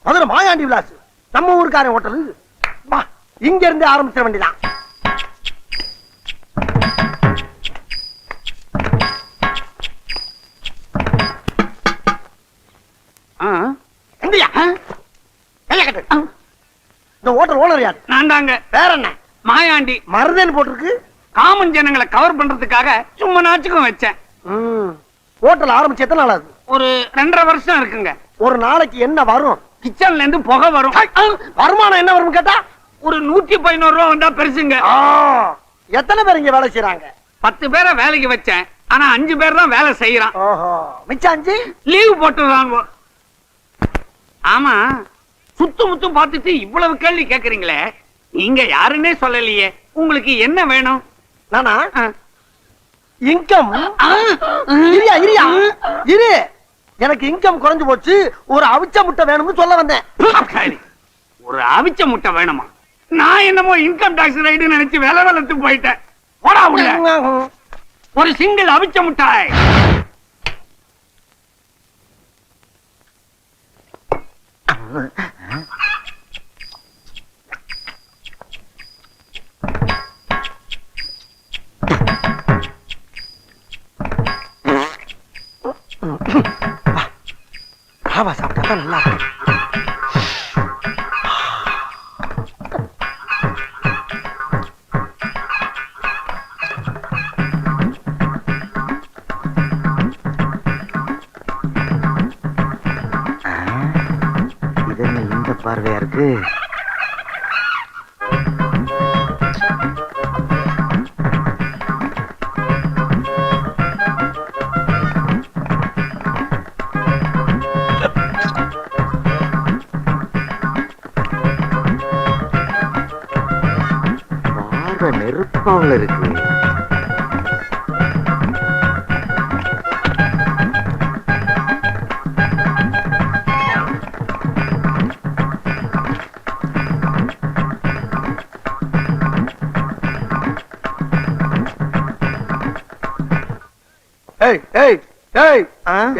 மதுரை மாயாண்டி விலாஸ் நம்ம ஊருக்காரன் ஹோட்டலு. வா, இங்க இருந்து ஆரம்பிச்சிட வேண்டியதான். இந்த ஹோட்டல் ஓனர் யார்? நான் தாங்க. வேற என்ன? மாயாண்டி. மருதேன்னு போட்டிருக்கு. காமன் ஜனங்களை கவர் பண்றதுக்காக சும்மா நாச்சுக்கும் வச்சேன். ஹோட்டல் ஆரம்பிச்சு எத்தனை நாள் ஆகுது? ஒரு 2.5 வருஷம் இருக்குங்க. ஒரு நாளைக்கு என்ன வரும்? கிச்சன்ல இருந்து புகை வரும். வருமானம் என்ன வரும் கேட்டா ஒரு 111 ரூபா வந்தா பெருசுங்க. எத்தனை பேர் இங்க வேலை செய்யறாங்க? 10 பேரை வேலைக்கு வச்சேன். ஆனா 5 பேர் தான் வேலை செய்யறான். மிச்சம் 5 லீவ் போட்டுறாங்க. ஆமா, சுத்து முத்தும் பார்த்துட்டு இவ்வளவு கேள்வி கேக்குறீங்களே, நீங்க யாருன்னே சொல்லலையே. உங்களுக்கு என்ன வேணும்? நானா இன்கம். இரு, எனக்கு இன்கம் குறைஞ்சு போச்சு, ஒரு அவிச்ச முட்டை வேணும்னு சொல்ல வந்தேன். ஒரு அவிச்ச முட்டை வேணுமா? நான் என்னமோ இன்கம் டாக்ஸ் ரைடு நினைச்சு வேலை வளர்த்து போயிட்டேன். போடா உள்ள. ஒரு சிங்கிள் அவிச்ச முட்டாய். சாப்பிட்டா நல்லா இது இந்த பார்வையா இருக்கு. நெருப்பாவில் இருக்கு.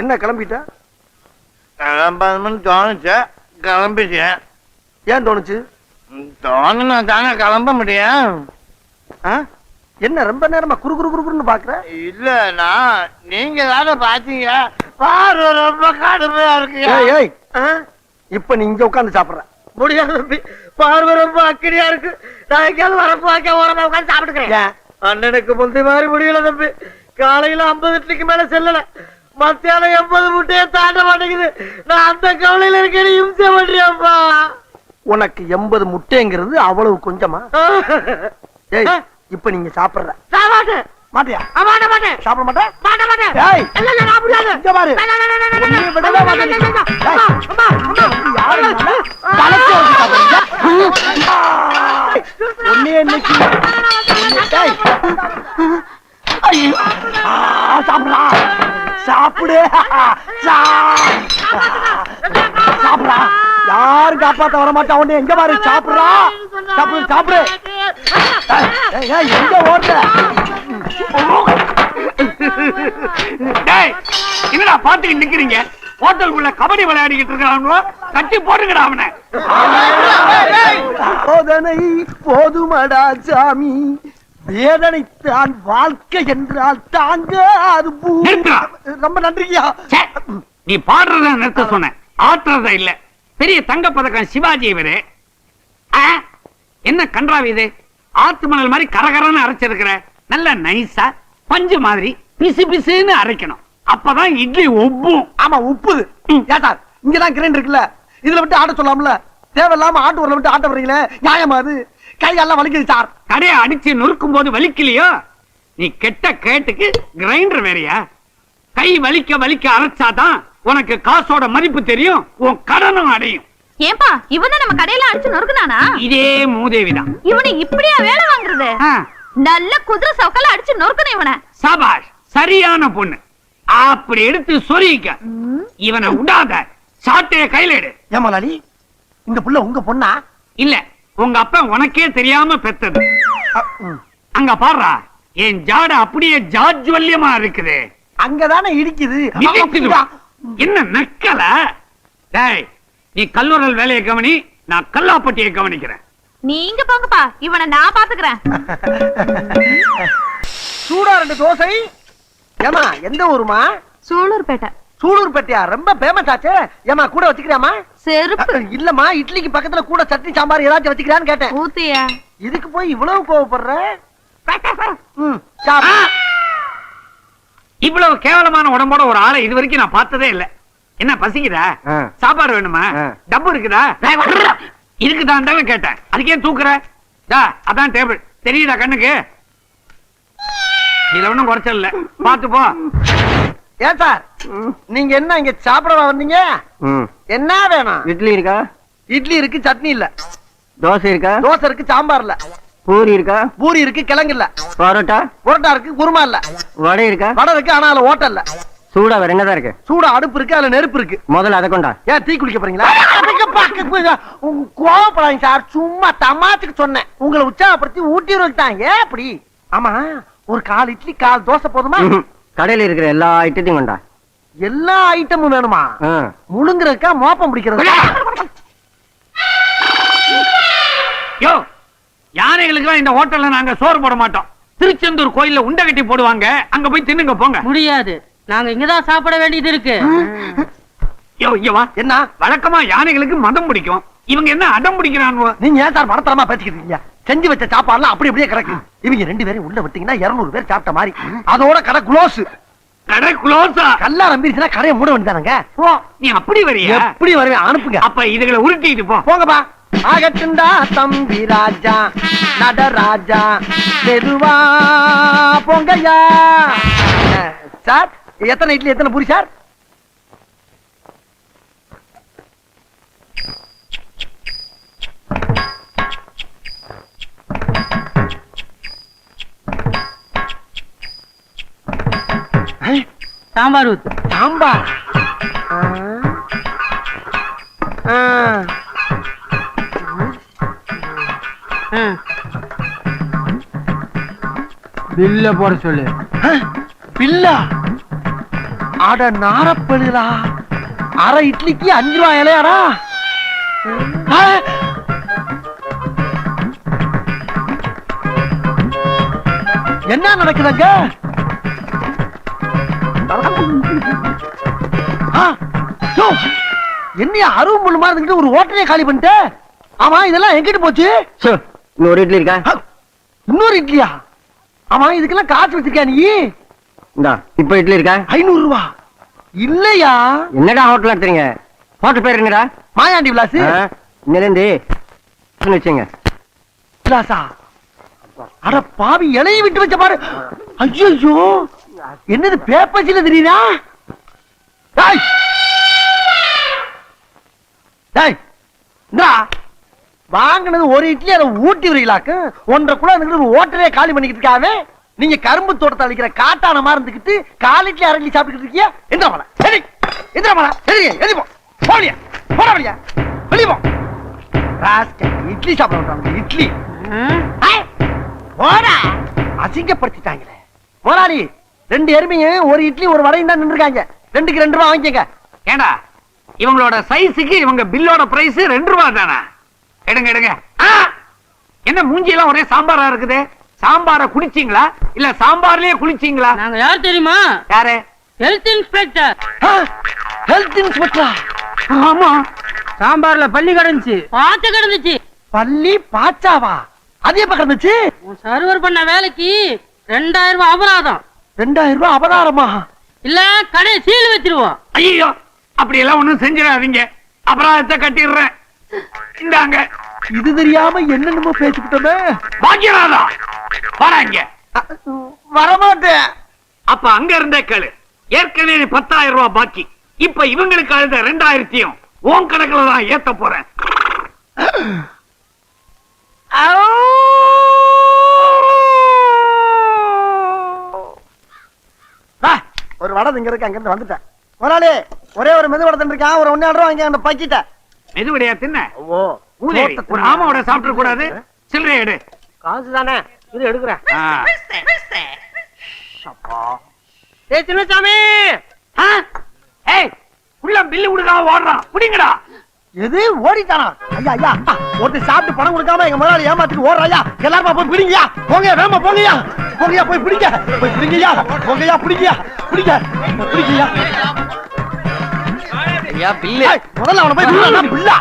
என்ன கிளம்பிட்ட? கிளம்பணும்னு தோணுச்சு, கிளம்பிட்டேன். ஏன் தோணுச்சு? தோணுனா தானே கிளம்ப முடியும். என்ன ரொம்ப நேரமா குறு குறு குறுன்னு பாக்குற? இல்ல, நான் நீங்க தானே பாத்தீங்க. பார்வை ரொம்ப கடுமையா இருக்கு. இப்ப நீ இங்க உட்காந்து சாப்பிடுற முடியாது தம்பி, பார்வை ரொம்ப அக்கடியா இருக்கு. நான் எங்கேயாவது வரப்பு வாக்க ஓரமா உட்காந்து சாப்பிட்டுக்கிறேன். அண்ணனுக்கு முந்தைய மாதிரி முடியல தம்பி. காலையில 50 இட்லிக்கு மேல செல்லல, மத்தியானம் 80 முட்டையை தாண்ட மாட்டேங்குது. நான் அந்த கவலையில இருக்கேன். இம்சை பண்றியாப்பா. உனக்கு 80 முட்டைங்கிறது அவ்வளவு கொஞ்சமா? இப்ப நீங்க சாப்பிடுற மாட்டியா? சாப்பிட மாட்டேன். சாப்பிடு சாப்பிடா. யாரும் காப்பாத்த வர மாட்டா. உடனே எங்க பாரு, சாப்பிடுறா. சாப்பிடு சாப்பிடு. எங்க ஓடுற? என்னடா பாத்துக்கிட்டு நிக்கிறீங்க? ஹோட்டலுக்குள்ள கபடி விளையாடிக்கிட்டு இருக்கானோ, கட்டி போடுங்கடா அவனை. சோதனை போதுமடா சாமி, வேதனைத்தான் வாழ்க்கை என்றால் தாங்க அது. ரொம்ப நன்றியா. நீ பாடுறத நிறுத்த சொன்ன, ஆட்டுறத இல்ல. பெரிய தங்க பதக்கம் சிவாஜி இவரு. என்ன கன்றாவி இது? ஆத்து மணல் மாதிரி கரகரன்னு அரைச்சிருக்கிற. நல்ல நைஸா பஞ்சு மாதிரி பிசு பிசுன்னு அரைக்கணும். அப்பதான் இட்லி உப்பும். ஆமா, உப்புது. ஏட்டா, இங்கதான் கிரைண்டர் இருக்குல்ல, இதுல விட்டு ஆட்ட சொல்லாமல. தேவையில்லாம ஆட்டு ஊர்ல விட்டு ஆட்ட வரீங்களே, நியாயமா அது? கையெல்லாம் வலிக்குது சார். கடையை அடிச்சு நொறுக்கும் போது வலிக்கலையோ? நீ கெட்ட கேட்டுக்கு கிரைண்டர் வேறையா? கை வலிக்க வலிக்க அரைச்சாதான் உனக்கு காசோட மதிப்பு தெரியும், உன் கடனும் அடையும். ஏன்பா இவன் நம்ம கடையில அடிச்சு நொறுக்குனானா? இதே மூதேவிதான். இவனை இப்படியா வேலை வாங்குறது? நல்ல குதிரை சவுக்கால அடிச்சு நொறுக்கணும் இவனை. சபாஷ், சரியான பொண்ணு. அப்படி எடுத்து சொரிக்க. இவனை விடாத, சாட்டைய கையில எடு. ஏமாலாளி, இந்த புள்ள உங்க பொண்ணா? இல்ல, உங்க அப்பா உனக்கே தெரியாம பெத்தது. அங்க பாடுறா, என் ஜாட அப்படியே ஜாஜ்வல்யமா இருக்குது. அங்கதானே இடிக்குது. என்ன நக்கல? நீ கல்லூரல் வேலையை கவனி, நான் கல்லாப்பட்டியை கவனிக்கிறேன். நீங்க போங்கப்பா, இவனை நான் பாத்துக்கிறேன். சூடா 2 தோசை. ஏமா எந்த ஊருமா? சூலூர்பேட்டை. சூலூர்பேட்டையா? ரொம்ப ஃபேமஸ் ஆச்சே. ஏமா கூட வச்சுக்கிறியாமா? செருப்பு இல்லம்மா, இட்லிக்கு பக்கத்துல கூட சட்னி சாம்பார் ஏதாச்சும் வச்சுக்கிறான்னு கேட்டேன். ஊத்தியா? இதுக்கு போய் இவ்வளவு கோவப்படுற? சாப்பிடு. இவ்வளவு கேவலமான உடம்போட ஒரு ஆளை இது வரைக்கும் நான் பார்த்ததே இல்ல. என்ன பசிக்குதா? சாப்பாடு வேணுமா? டப்பு இருக்குதா? இருக்குதான் தானே கேட்டேன். அதுக்கே தூக்குற? அதான் டேபிள் தெரியுதா கண்ணுக்கு? இதுல ஒண்ணும் குறைச்சல் இல்ல, பாத்து போ. ஏன் சார், நீங்க என்ன இங்க சாப்பிடவா வந்தீங்க? என்ன வேணும்? இட்லி இருக்கா? இட்லி இருக்கு, சட்னி இல்ல. தோசை இருக்கா? தோசை இருக்கு, சாம்பார் இல்ல. பூரி இருக்கா? பூரி இருக்கு, கிழங்கு இல்ல. பரோட்டா? புரோட்டா இருக்கு, குருமா இல்ல. வடை இருக்கா? வடை இருக்கு, ஆனா அதுல ஓட்டை இல்ல. சூடா வேற என்னதான் இருக்கு? சூடா அடுப்பு இருக்கு, அதுல நெருப்பு இருக்கு. முதல்ல அதை கொண்டா. ஏன் டீ குடிக்க போறீங்களா? கோவப்படாதீங்க சார், சும்மா தமாத்துக்கு சொன்னேன். உங்களை உற்சாகப்படுத்தி ஊட்டி தான். ஏன் அப்படி? ஆமா, ஒரு 4 இட்லி 4 தோசை போதுமா? கடையில இருக்கிற எல்லா ஐட்டத்தையும் கொண்டா. எல்லா ஐட்டமும் வேணுமா? முழுங்குறதுக்கா மோப்பம் பிடிக்கிறது? யோ, யானைகளுக்கு இந்த ஹோட்டல்ல நாங்க சோறு போட மாட்டோம். திருச்செந்தூர் கோயில்ல உண்டை கட்டி போடுவாங்க, அங்க போய் தின்னுங்க போங்க. முடியாது, நாங்க இங்கதான் சாப்பிட வேண்டியது இருக்கு. யோ, இங்க வா. என்ன வழக்கமா யானைகளுக்கு மதம் பிடிக்கும், இவங்க என்ன அடம் பிடிக்கிறாங்க? நீங்க ஏன் சார் மடத்தரமா பேசிக்கிட்டு இருக்கீங்க? செஞ்சு வச்ச சாப்பாடுலாம் அப்படி அப்படியே கிடக்கு. இவங்க 2 பேரும் உள்ள விட்டீங்கன்னா 200 பேர் சாப்பிட்ட மாதிரி. அதோட கடை குளோஸ். கடை குளோஸா? கல்லா நம்பிருச்சுன்னா கடையை மூட வேண்டியதானங்க. நீ அப்படி வரியா? எப்படி வருவேன்? அனுப்புங்க. அப்ப இதுகளை உருட்டிட்டு போ. போங்கப்பா. ஆகட்டுண்டா தம்பி ராஜா, நடராஜா, மெதுவா போங்கய்யா. சார், எத்தனை இட்லி எத்தனை பூரி சார்? சாம்பார் ஊத்து. சாம்பார். பில்ல போட சொல்லு. பில்லா? அட நாரப்பழுதா, அரை இட்லிக்கு 5 ரூபாய் இலையாடா? என்ன நடக்குதுங்க? என்ன அருவம் முள்ளு மாதிரி ஒரு ஹோட்டலே காலி பண்ணிட்ட? ஆமா, இதெல்லாம் எங்கிட்டு போச்சு? இன்னொரு இட்லி இருக்கா? இன்னொரு இட்லியா? ஆமா, இதுக்கெல்லாம் காசு வச்சிருக்கியா நீ? இந்தா, இப்ப இட்லி இருக்கா? 500 ரூபாய் இல்லையா? என்னடா ஹோட்டல் நடத்துறீங்க? ஹோட்டல் பேர் என்னடா? மாயாண்டி விலாஸ். இன்னிலிருந்து வச்சுங்க. விலாசா? அட பாவி, இலையை விட்டு வச்ச பாரு. ஐயோ, என்னது பேப்பர்ஸ்ல தெரியுதா? டேய் டேய், இந்தா வாங்கினது ஒரு இட்லி, அதை ஊட்டி வரீங்களாக்கு 1.5 கிலோ ஒரு ஹோட்டலே காலி பண்ணிக்கிட்டு இருக்காவே. நீங்க கரும்பு தோட்டத்தை அழிக்கிற காட்டான மாதிரி இருந்துக்கிட்டு 4 இட்லி 1/2 இட்லி சாப்பிட்டுக்கிட்டு இருக்கீங்க. எந்திரா போல, சரி எந்திரா போல, சரி எதி போ போலியா, போட வழியா, வெளிய போ. ராஸ்கல், இட்லி சாப்பிட வந்தாங்க. இட்லி போடா, அசிங்கப்படுத்திட்டாங்களே. போராடி 2 எருமையும் ஒரு இட்லி ஒரு வடையும் தான் நின்றுருக்காங்க. 2க்கு 2 ரூபாய் வாங்கிக்கங்க. ஏண்டா, இவங்களோட சைஸுக்கு இவங்க பில்லோட பிரைஸ் 2 ரூபாய் தானே? எடுங்க எடுங்க. என்ன மூஞ்சி எல்லாம் ஒரே சாம்பாரா இருக்குது? சாம்பார குடிச்சீங்களா இல்ல சாம்பார்லயே குளிச்சீங்களா? நாங்க யார் தெரியுமா? யாரு? Health inspector. ஹெல்த் இன்ஸ்பெக்டரா? ஆமா. சாம்பார்ல பள்ளி கிடந்துச்சு, பாத்து கிடந்துச்சு. பள்ளி பாச்சாவா? அது எப்ப கிடந்துச்சு? சர்வர் பண்ண வேலைக்கு 2000 ரூபாய் அபராதம். 2000 ரூபாய் அபராதமா? இல்ல கடை சீல் வச்சிருவோம். ஐயோ, அப்படி எல்லாம் ஒண்ணும் செஞ்சிடாதீங்க, அபராதத்தை கட்டிடுறேன். இந்தாங்க. இது தெரியாம என்னென்னமோ பேசிக்கிட்டோமே. பாக்கியராதா, வராங்க. வரமாட்டேன். அப்ப அங்க இருந்தே கேளு. ஏற்கனவே 10,000 ரூபாய் பாக்கி. இப்ப இவங்களுக்கு அழுத 2000 உன் கணக்குல தான் ஏத்த போறேன். ஒரு வடை இங்க இருக்கு, அங்க இருந்து வந்துட்டேன். முதலாளி, ஒரே ஒரு மெது வடை இருக்கான், ஒரு 1.5 ரூபாய் வாங்கி அந்த பக்கிட்ட. மெதுவடையா தின்ன? ஓ, ஊதேரி, ஒரு ஆமாவோட சாப்பிட கூடாது. சில்லறை எடு. காசு தானே, இது எடுக்கிறேன். சின்னசாமி, ஏய், உள்ள பில்லு கொடுக்காம ஓடுறான், புடிங்கடா. எது ஓடிட்டானா? ஐயா ஐயா ஒருத்தர் சாப்பிட்டு பணம் கொடுக்காம எங்க முதலாளி ஏமாத்திட்டு ஓடுறாயா. எல்லாரும் போய் பிடிங்கயா. போங்கயா, வேகமா போங்கயா. போங்கயா, போய் பிடிங்க. போய் பிடிங்கயா. போங்கயா, பிடிங்கயா. பிடிங்க. பிடிங்கயா. ஐயா பில்லு. முதல்ல அவனை போய் பிடிடா. பிள்ளா.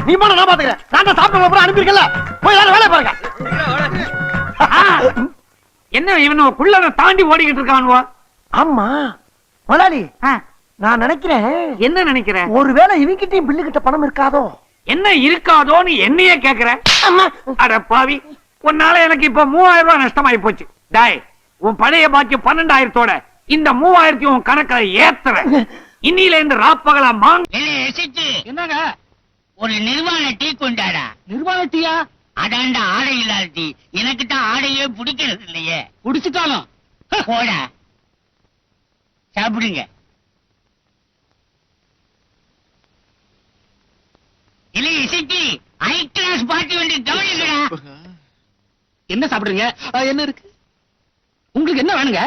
நீ போன நான் பாத்துக்கிறேன். நான் தான் சாப்பிட்டு அப்புறம் அனுப்பியிருக்கல. போய் எல்லாரும் வேலையை பாருங்க. என்ன இவன் குள்ளத தாண்டி ஓடிக்கிட்டு இருக்கானுவா? ஆமா முதலாளி, நான் நினைக்கிறேன். என்ன நினைக்கிற? ஒருவேளை இவங்கிட்டையும் பில்லு கிட்ட பணம் இருக்காதோ? என்ன இருக்காதோன்னு என்னையே கேக்குற? அட பாவி, உன்னால எனக்கு இப்ப 3000 ரூபாய் நஷ்டமாயி போச்சு. டாய், உன் பழைய பாக்கி 12,000தோட இந்த 3000 உன் கணக்குல ஏத்துற. இன்னில இருந்து ராப்பகலா என்னங்க ஒரு நிர்வாண டீ கொண்டாடா. நிர்வாண டீயா? அதாண்டா ஆடை இல்லாத டீ. எனக்கு தான் ஆடையே பிடிக்கிறது இல்லையே. குடிச்சிட்டாலும் போடா சாப்பிடுங்க. இல்ல இசைக்கு ஹை கிளாஸ் பார்ட்டி வந்து கவனிக்கடா. என்ன சாப்பிடுறீங்க? என்ன இருக்கு உங்களுக்கு? என்ன வேணுங்க?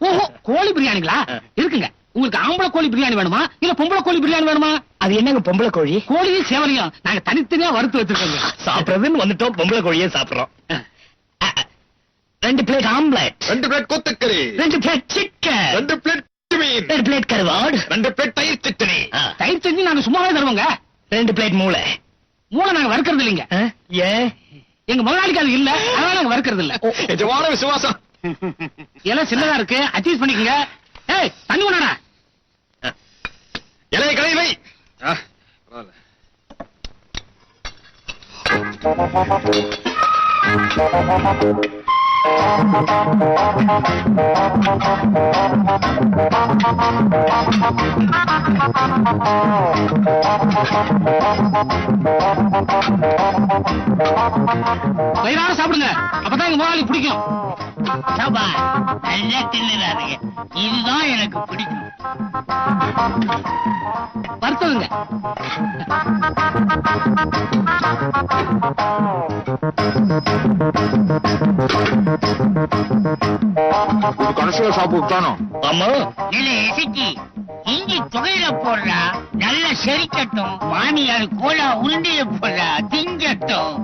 ஓஹோ, கோழி பிரியாணிங்களா? இருக்குங்க. உங்களுக்கு ஆம்பளை கோழி பிரியாணி வேணுமா இல்ல பொம்பளை கோழி பிரியாணி வேணுமா? அது என்னங்க பொம்பளை கோழி? கோழியும் சேவலையும் நாங்க தனித்தனியா வறுத்து வச்சிருக்கோங்க. சாப்பிடுறதுன்னு வந்துட்டோம், பொம்பளை கோழியே சாப்பிடுறோம். 2 பிளேட் ஆம்லெட், 2 பிளேட் கொத்துக்கறி, 2 பிளேட் சிக்கன், 2 பிளேட் மீன், 2 பிளேட் கருவாடு, 2 பிளேட் தயிர் சட்னி. தயிர் சட்னி நாங்க சும்மாவே தருவோங்க. 2 பிளேட் மூளை. மூளை நாங்க வறுக்கிறது இல்லைங்க. ஏன்? எங்க முதலாளிக்கு அது இல்ல, அதனால நாங்க வறுக்கிறது இல்ல. எஜமான விசுவாசம். எல்லாம் சின்னதா இருக்கு, அட்ஜஸ்ட் பண்ணிக்கங்க. ஏய், தண்ணி கொண்டாடா. இலையை கலை வை. பரவாயில்ல. வயிறார சாப்பிடுங்க, அப்பதான் எங்க முதலாளி பிடிக்கும். சபா நல்லா தின்னுறாருங்க. இதுதான் எனக்கு பிடிக்கும். வறுத்ததுங்க. இது கடைசியா சாப்பிட்டானோ? ஆமா. இல்ல இசைக்கு இஞ்சி தொகையில போடுறா, நல்ல செரிக்கட்டும். மாமியார் கோலா உருண்டையில போடுறா, திங்கட்டும்.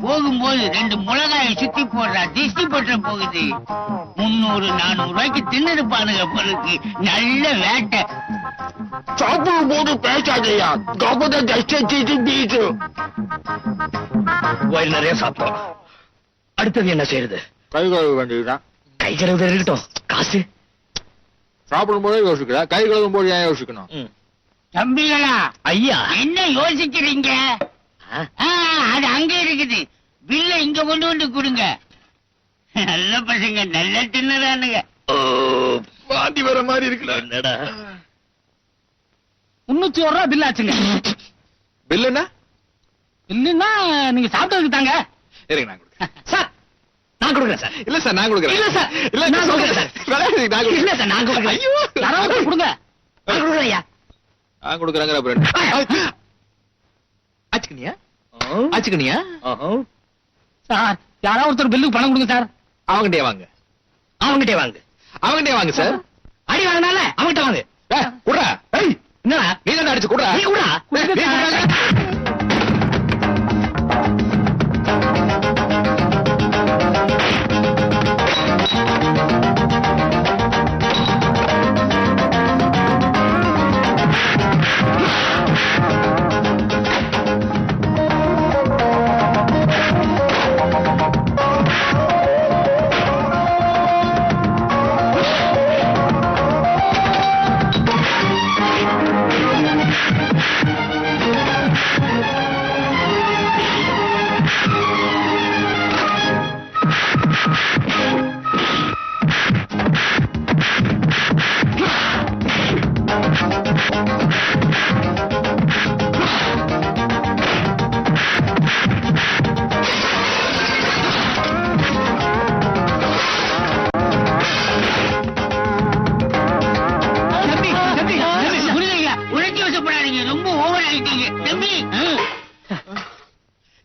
போகும்போது 2 மிளகாயை சுத்தி போடுறா, திஷ்டி பற்ற போகுது. 300-400 ரூபாய்க்கு தின்னுருப்பானுங்க பொருளுக்கு. நல்ல வேட்டை. சாப்பிடும் போது பேசாதையா. கபத தஷ்டி பீச்சு. வயிறு நிறைய சாப்பிட்டோம். அடுத்தது என்ன செய்யறது? கை கழுவ வேண்டியதுதான். கை கழுவுறது இருக்கட்டும், காசு சாப்பிடும் போதே யோசிக்கிற, கை கழுவும் போது ஏன் யோசிக்கணும்? தம்பிகளா, ஐயா. என்ன யோசிக்கிறீங்க? அது அங்க இருக்குது. பில்ல இங்க கொண்டு வந்து கொடுங்க. நல்ல பசங்க, நல்ல தின்னுறானுங்க. பாதி வர மாதிரி இருக்குல்ல. என்னடா 301 ரூபாய் பில் ஆச்சுங்க. பில் என்ன? இல்லன்னா நீங்க சாப்பிட்டதுக்கு தாங்க. இருங்க நான் கொடுக்குறேன். சார், நான் கொடுக்குறேன் சார். இல்ல சார் நான் கொடுக்குறேன். இல்ல சார், இல்ல நான் கொடுக்குறேன் சார். விளையாடுறீங்க, நான் கொடுக்குறேன். இல்ல சார், நான் கொடுக்குறேன். ஐயோ, யாராவது கொடுங்க. நான் கொடுக்குறேன் ஐயா. நான் கொடுக்குறேங்கிற அப்புறம் ஆச்சுக்கணியா? ஆச்சுக்கணியா? சார், யாராவது ஒருத்தர் பில்லுக்கு பணம் கொடுங்க சார். அவங்கிட்டே வாங்க. அவங்கிட்டே வாங்க. அவங்கிட்டே வாங்க சார். அடி வாங்கினால அவங்கிட்ட வாங்க. குடுறா. என்னடா நீ தான் அடிச்சு குடுறா. நீ கூட நீ குடுறா.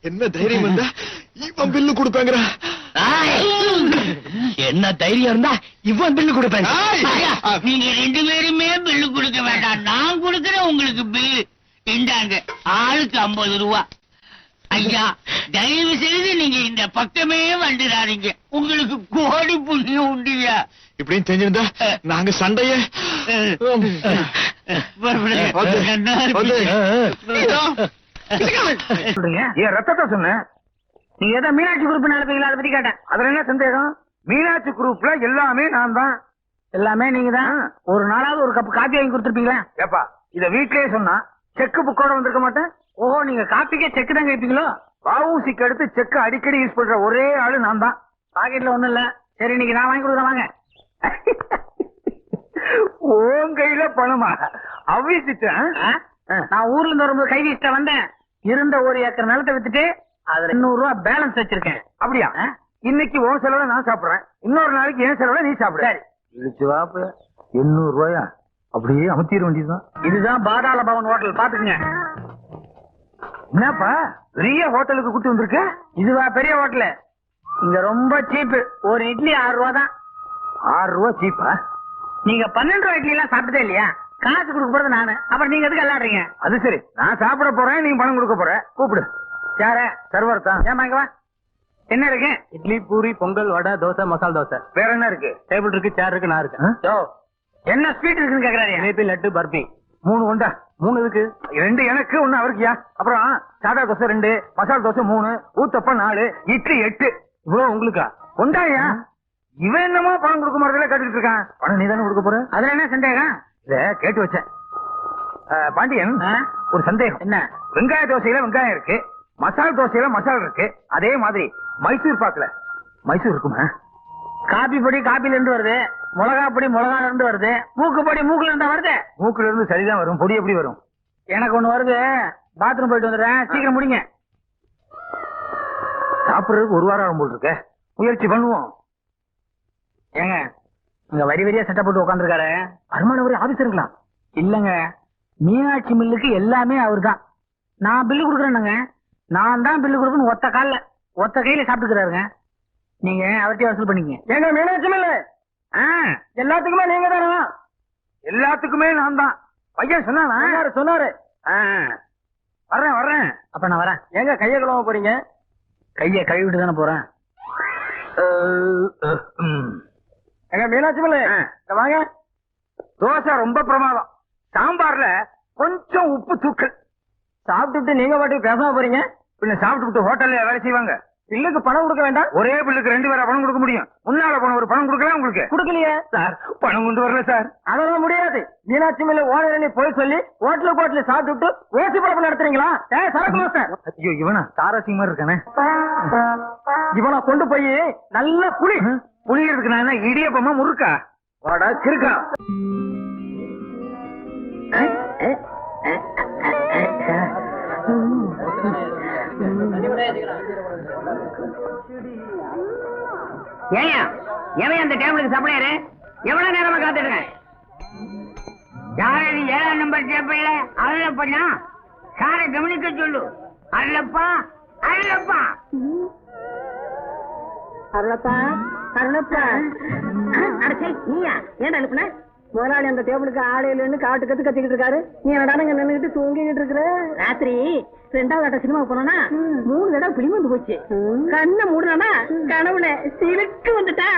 என்ன தைரியம் இருந்தா இவன் பில்லு கொடுப்பாங்கறா. என்ன தைரியம் இருந்தா இவன் பில்லு கொடுப்பேன். ஐயா, நீங்க 2 பேருமே பில்லு கொடுக்க வேண்டாம், நான் கொடுக்கறேன் உங்களுக்கு பில்லு. இந்தாங்க, ஆளுக்கு 50 ரூபா. ஐயா, தயவு செய்து நீங்க இந்த பக்கமே வந்துடாதீங்க, உங்களுக்கு கோடி புண்ணியம் உண்டுயா. இப்படின்னு தெரிஞ்சிருந்தா நாங்க சண்டைய ஏன் ரத்தத்தை சொன்னேன், நீ ஏதோ மீனாட்சி குரூப் நடப்பீங்களா, அதை பத்தி கேட்டேன். அதுல என்ன சந்தேகம்? மீனாட்சி குரூப்ல எல்லாமே நான் தான். எல்லாமே நீங்க தான். ஒரு நாளாவது ஒரு கப் காப்பி வாங்கி கொடுத்துருப்பீங்களா? ஏப்பா, இத வீட்லயே சொன்னா செக் புக்கோட வந்திருக்க மாட்டேன். ஓஹோ, நீங்க காப்பிக்கே செக் தான் கேட்பீங்களோ? வஉசிக்கு அடுத்து செக் அடிக்கடி யூஸ் பண்ற ஒரே ஆளு நான் தான். பாக்கெட்ல ஒண்ணும் இல்ல. சரி, இன்னைக்கு நான் வாங்கி கொடுக்குறேன், வாங்க. உன் கையில பணமா? அவிசிட்டேன். நான் ஊர்ல இருந்து வரும்போது கை வீசிட்ட வந்தேன். இருந்த 1 ஏக்கர் நிலத்தை வித்துட்டு அதுல 200 ரூபாய் பேலன்ஸ் வச்சிருக்கேன். அப்படியா? இன்னைக்கு உன் செலவுல நான் சாப்பிடுறேன், இன்னொரு நாளைக்கு என் செலவுல நீ சாப்பிடு. இழுச்சு வாப்பு. 800 ரூபாயா? அப்படியே அமுத்திட வேண்டியதுதான். இதுதான் பாதாள பவன் ஹோட்டல், பாத்துக்குங்க. என்னப்பா பெரிய ஹோட்டலுக்கு கூட்டி வந்திருக்க? இதுவா பெரிய ஹோட்டல்? இங்க ரொம்ப சீப்பு. ஒரு இட்லி 6 ரூபா தான். 6 ரூபா சீப்பா? நீங்க 12 ரூபாய் இட்லி எல்லாம் சாப்பிட்டதே இல்லையா? காசு கொடுக்க போறது நானு, அப்புறம் நீங்க எதுக்கு விளையாடுறீங்க? அது சரி, நான் சாப்பிட போறேன், நீங்க பணம் கொடுக்க போற. கூப்பிடு. யார? சர்வர் தான். ஏமா இங்க வா. என்ன இருக்கு? இட்லி, பூரி, பொங்கல், வடை, தோசை, மசால் தோசை. வேற என்ன இருக்கு? டேபிள் இருக்கு, சேர் இருக்கு, நான் இருக்கேன். என்ன ஸ்வீட் இருக்குன்னு கேக்குறாரு. ஜிலேபி, லட்டு, பர்பி. 3 உண்டா? 3 இருக்கு. 2 எனக்கு, 1 அவருக்குயா. அப்புறம் சாதா தோசை 2, மசாலா தோசை 3, ஊத்தப்பம் 4, இட்லி 8. இவ்வளவு உங்களுக்கா? கொண்டாயா? இவன் என்னமோ பணம் கொடுக்க மாட்டதுல கேட்டுட்டு இருக்கான். பணம் நீ தானே கொடுக்க போற? அதுல என்ன சந்தேகம்? இல்ல, கேட்டு வச்சேன். பாண்டியன், ஒரு சந்தேகம். என்ன? வெங்காய தோசையில வெங்காயம் இருக்கு, மசால் தோசையில மசால் இருக்கு. அதே மாதிரி மைசூர் பாக்குல மைசூர் இருக்குமா? காபி பொடி காபில இருந்து வருது, மிளகா பொடி மிளகால இருந்து வருது, மூக்கு பொடி மூக்குல இருந்தா வருது. மூக்குல இருந்து சரிதான் வரும், பொடி எப்படி வரும்? எனக்கு ஒண்ணு வருது, பாத்ரூம் போயிட்டு வந்துடுறேன், சீக்கிரம் முடிங்க. சாப்பிடுறதுக்கு 1 வாரம் ஆகும் போல் இருக்க. முயற்சி பண்ணுவோம். ஏங்க, இங்க வரி வரியா சட்டை போட்டு உட்காந்துருக்காரு, வருமான வரி ஆபீசருங்களா? இல்லங்க, மீனாட்சி மில்லுக்கு எல்லாமே அவர் தான். நான் பில்லு கொடுக்குறேன்னுங்க. நான் தான் பில்லு கொடுக்கணும், ஒத்த கையில சாப்பிட்டுக்கிறாருங்க. நீங்க அவர்கிட்ட வசூல் பண்ணிக்கங்க. ஏங்க, மீனாட்சி மில்லு எல்லாத்துக்குமே நீங்க தானா? எல்லாத்துக்குமே நான் தான். பையன் சொன்னாரு. வர்றேன். அப்ப நான் வரேன். எங்க கையை கழுவ போறீங்க? கையை கழுவிட்டு தானே போறேன். எங்க மீனாட்சி மில்லு வாங்க. தோசை ரொம்ப பிரமாதம், சாம்பார்ல கொஞ்சம் உப்பு தூக்கல். சாப்பிட்டுட்டு நீங்க பாட்டுக்கு பேசாம போறீங்க? பின்ன சாப்பிட்டு ஹோட்டல்ல வேலை செய்வாங்க. பில்லுக்கு பணம் கொடுக்க வேண்டாம்? ஒரே பில்லுக்கு 2 பேரா பணம் கொடுக்க முடியும்? முன்னால போன ஒரு பணம் கொடுக்கலாம் உங்களுக்கு. கொடுக்கலையே சார், பணம் கொண்டு வரல சார். அதெல்லாம் முடியாது. மீனாட்சி மில்ல ஓனர் போய் சொல்லி ஹோட்டலுக்கு சாப்பிட்டு ஓசி பழப்பு நடத்துறீங்களா? சரக்கு சார். ஐயோ, இவனா தாராசிங்க மாதிரி இருக்கானே. இவனை கொண்டு போய் நல்ல புளியறதுக்கு நான் என்ன இடியப்பமா முறுக்கா? வாடா கிறுக்கா. ஏயா, எவன் அந்த டேபிளுக்கு சப்ளையரு? எவ்வளவு நேரமா காத்துட்டு? யாரு 7ஆம் நம்பர் டேபிள்ல அல்லப்பா? சாரை கவனிக்க சொல்லு. அல்லப்பா. நீயா ஏன் அனுப்புன? முதலாளி அந்த டேபிளுக்கு ஆடையில காட்டு கத்திக்கிட்டு இருக்காரு. நீ என்னடானங்க நின்னுகிட்டு தூங்கிட்டு இருக்கிற? ராத்திரி 2வது ஆட்ட சினிமாவுக்கு போனா 3 தடவை பிலிம் வந்து போச்சு. கண்ணை மூடனா கனவுல சிலுக்கு வந்துட்டா.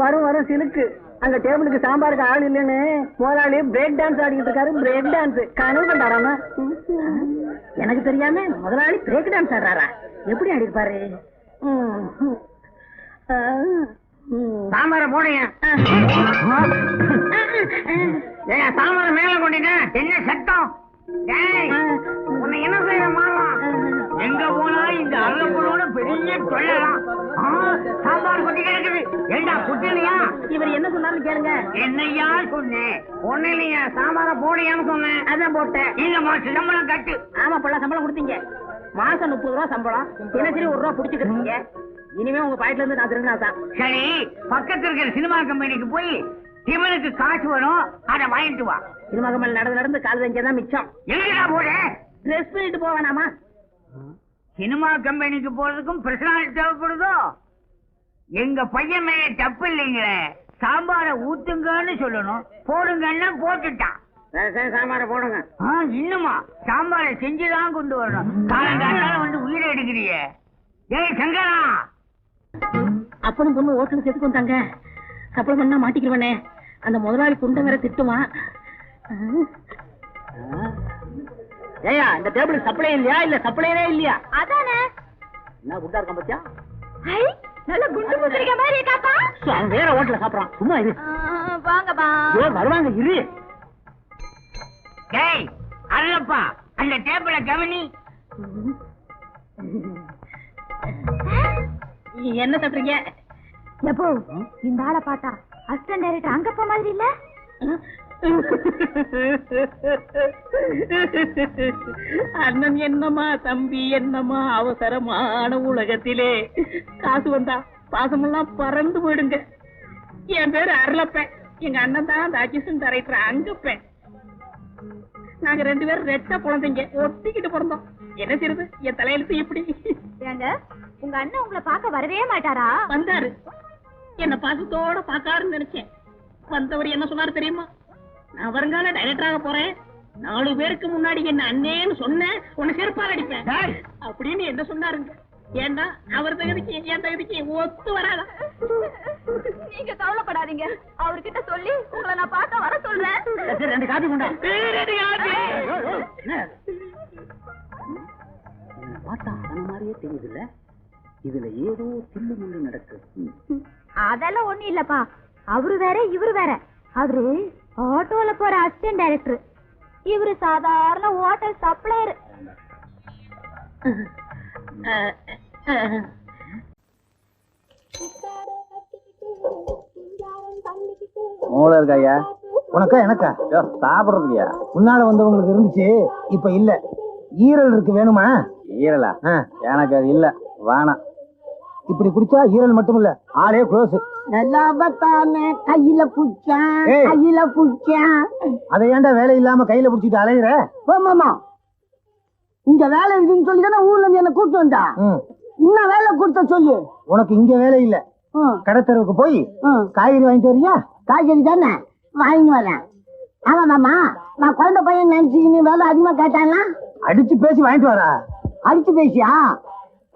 வரும் சிலுக்கு. அங்க டேபிளுக்கு சாம்பாருக்கு ஆள் இல்லன்னு முதலாளி பிரேக் டான்ஸ் ஆடிக்கிட்டு இருக்காரு. பிரேக் டான்ஸ் கனவு கண்டாராம? எனக்கு தெரியாம முதலாளி பிரேக் டான்ஸ் ஆடுறாரா? எப்படி ஆடி இருப்பாரு? சாம்பார போடுங்க. சாம்பார மேல கொண்டிட்டேன். என்ன சத்தம்? உன்னை என்ன செய்ய மாறலாம்? எங்க போனா இந்த அல்லப்போட பெரிய தொல்லலாம். சாம்பார் கொட்டி கிடக்குது. ஏண்டா குட்டிலையா? இவர் என்ன சொன்னாருன்னு கேளுங்க. என்னையா சொன்னேன்? ஒண்ணு இல்லையா, சாம்பார போடையான்னு சொன்னேன். அதான் போட்டேன். இல்லம்மா, சம்பளம் கட்டு. ஆமா, பல சம்பளம் கொடுத்தீங்க. மாசம் 30 ரூபா சம்பளம். தினசரி 1 ரூபா புடிச்சுக்கிறீங்க. இனிமே உங்க பாயிட்ல இருந்து நான் திருநாதான். சரி, பக்கத்துல இருக்கிற சினிமா கம்பெனிக்கு போய் இவனுக்கு காசு வரும், அதை வாங்கிட்டு வா. சினிமா கம்பெனி நடந்து கால் தான் மிச்சம். எங்கடா போட? ட்ரெஸ் பண்ணிட்டு போவேனாமா? சினிமா கம்பெனிக்கு போறதுக்கும் பர்சனாலிட்டி தேவைப்படுதோ? எங்க பையன் மேல தப்பு இல்லைங்களே. சாம்பார ஊத்துங்கன்னு சொல்லணும், போடுங்கன்னா போட்டுட்டான். சாம்பார போடுங்க. இன்னுமா சாம்பார செஞ்சுதான் கொண்டு வரணும். காலங்காத்தால வந்து உயிரை எடுக்கிறிய. ஏய் சங்கரா, அப்பனும் பொண்ணு ஹோட்டலுக்கு எதுக்கு வந்தாங்க? சப்ளை பண்ணா மாட்டிக்கிறவனே. அந்த முதலாளி குண்டை வேற திட்டுவான். ஏயா இந்த டேபிள் சப்ளை இல்லையா இல்ல சப்ளையே இல்லையா? அதானே. என்ன குண்டா இருக்கான் பத்தியா? ஐ, நல்ல குண்டு குதிரைக்க மாதிரி இருக்காப்பா. அவன் வேற ஹோட்டல்ல சாப்பிடறான். சும்மா இரு. வாங்கப்பா. வருவாங்க இரு. டேய் அல்லப்பா, அந்த டேபிள கவனி. என்ன சாப்பிடுறீங்க? எப்போ இந்த ஆளை பார்த்தா அசிஸ்டன்ட் டைரக்டர் அங்கப்பா மாதிரி இல்ல? அண்ணன் என்னமா தம்பி என்னமா அவசரமான உலகத்திலே காசு வந்தா பாசமெல்லாம் பறந்து போயிடுங்க. என் பேரு அருளப்பேன். எங்க அண்ணன் தான் அந்த அசிஸ்டன்ட் டைரக்டர் அங்கப்பேன். நாங்க 2 பேரும் ரெட்ட குழந்தைங்க, ஒட்டிக்கிட்டு பிறந்தோம். என்ன செய்யுது, என் தலையெழுத்து இப்படி. ஏங்க உங்க அண்ணன் உங்களை பார்க்க வரவே மாட்டாரா? வந்தாரு, என்ன பாசத்தோட பாக்காருன்னு நினைச்சேன். வந்தவர் என்ன சொன்னாரு தெரியுமா? நான் வருங்கால டைரக்டராக போறேன், 4 பேருக்கு முன்னாடி என்ன அண்ணேன்னு சொன்னேன், உன்னை செருப்பால் அடிப்பேன் அப்படின்னு என்ன சொன்னாருங்க. ஏன்னா அவர் தகுதிக்கு என் தகுதிக்கு ஒத்து வராதா? நீங்க கவலைப்படாதீங்க, அவர்கிட்ட சொல்லி உங்களை நான் பார்க்க வர சொல்றேன். 2 காபி கொண்டா. பார்த்தா அந்த மாதிரியே தெரியுதுல்ல, இதுல ஏதோ தில்லு முள்ளு நடக்கு. அதெல்லாம் ஒண்ணு இல்லப்பா, அவரு வேற இவரு வேற. அவரு ஆட்டோல போற அசிஸ்டன்ட் டைரக்டர், இவரு சாதாரண ஹோட்டல் சப்ளையர். மூளை இருக்காயா உனக்கா எனக்கா? சாப்பிடுறதுக்கா? முன்னால வந்தவங்களுக்கு இருந்துச்சு, இப்ப இல்ல. ஈரல் இருக்கு, வேணுமா? ஈரலா? எனக்கு அது இல்ல, வேணாம். இப்படி குடிச்சா ஈரல் மட்டும் இல்ல, ஆளே க்ளோஸ். கையில புடிச்சான், கையில புடிச்சான். அதை ஏன்டா வேலை இல்லாம கையில புடிச்சிட்டு அலையிற? ஆமாமா, இங்க வேலை இருக்குன்னு சொல்லி தானே ஊர்ல இருந்து என்ன கூட்டு வந்தா. இன்னும் வேலை கொடுத்த சொல்லு. உனக்கு இங்க வேலை இல்ல, கடத்தெருவுக்கு போய் காய்கறி வாங்கிட்டு வரியா? காய்கறி தானே வாங்கி வரேன். ஆமா மாமா, நான் குழந்தை பையன் நினைச்சு வேலை அதிகமா கேட்டானா? அடிச்சு பேசி வாங்கிட்டு வரா. அடிச்சு பேசியா?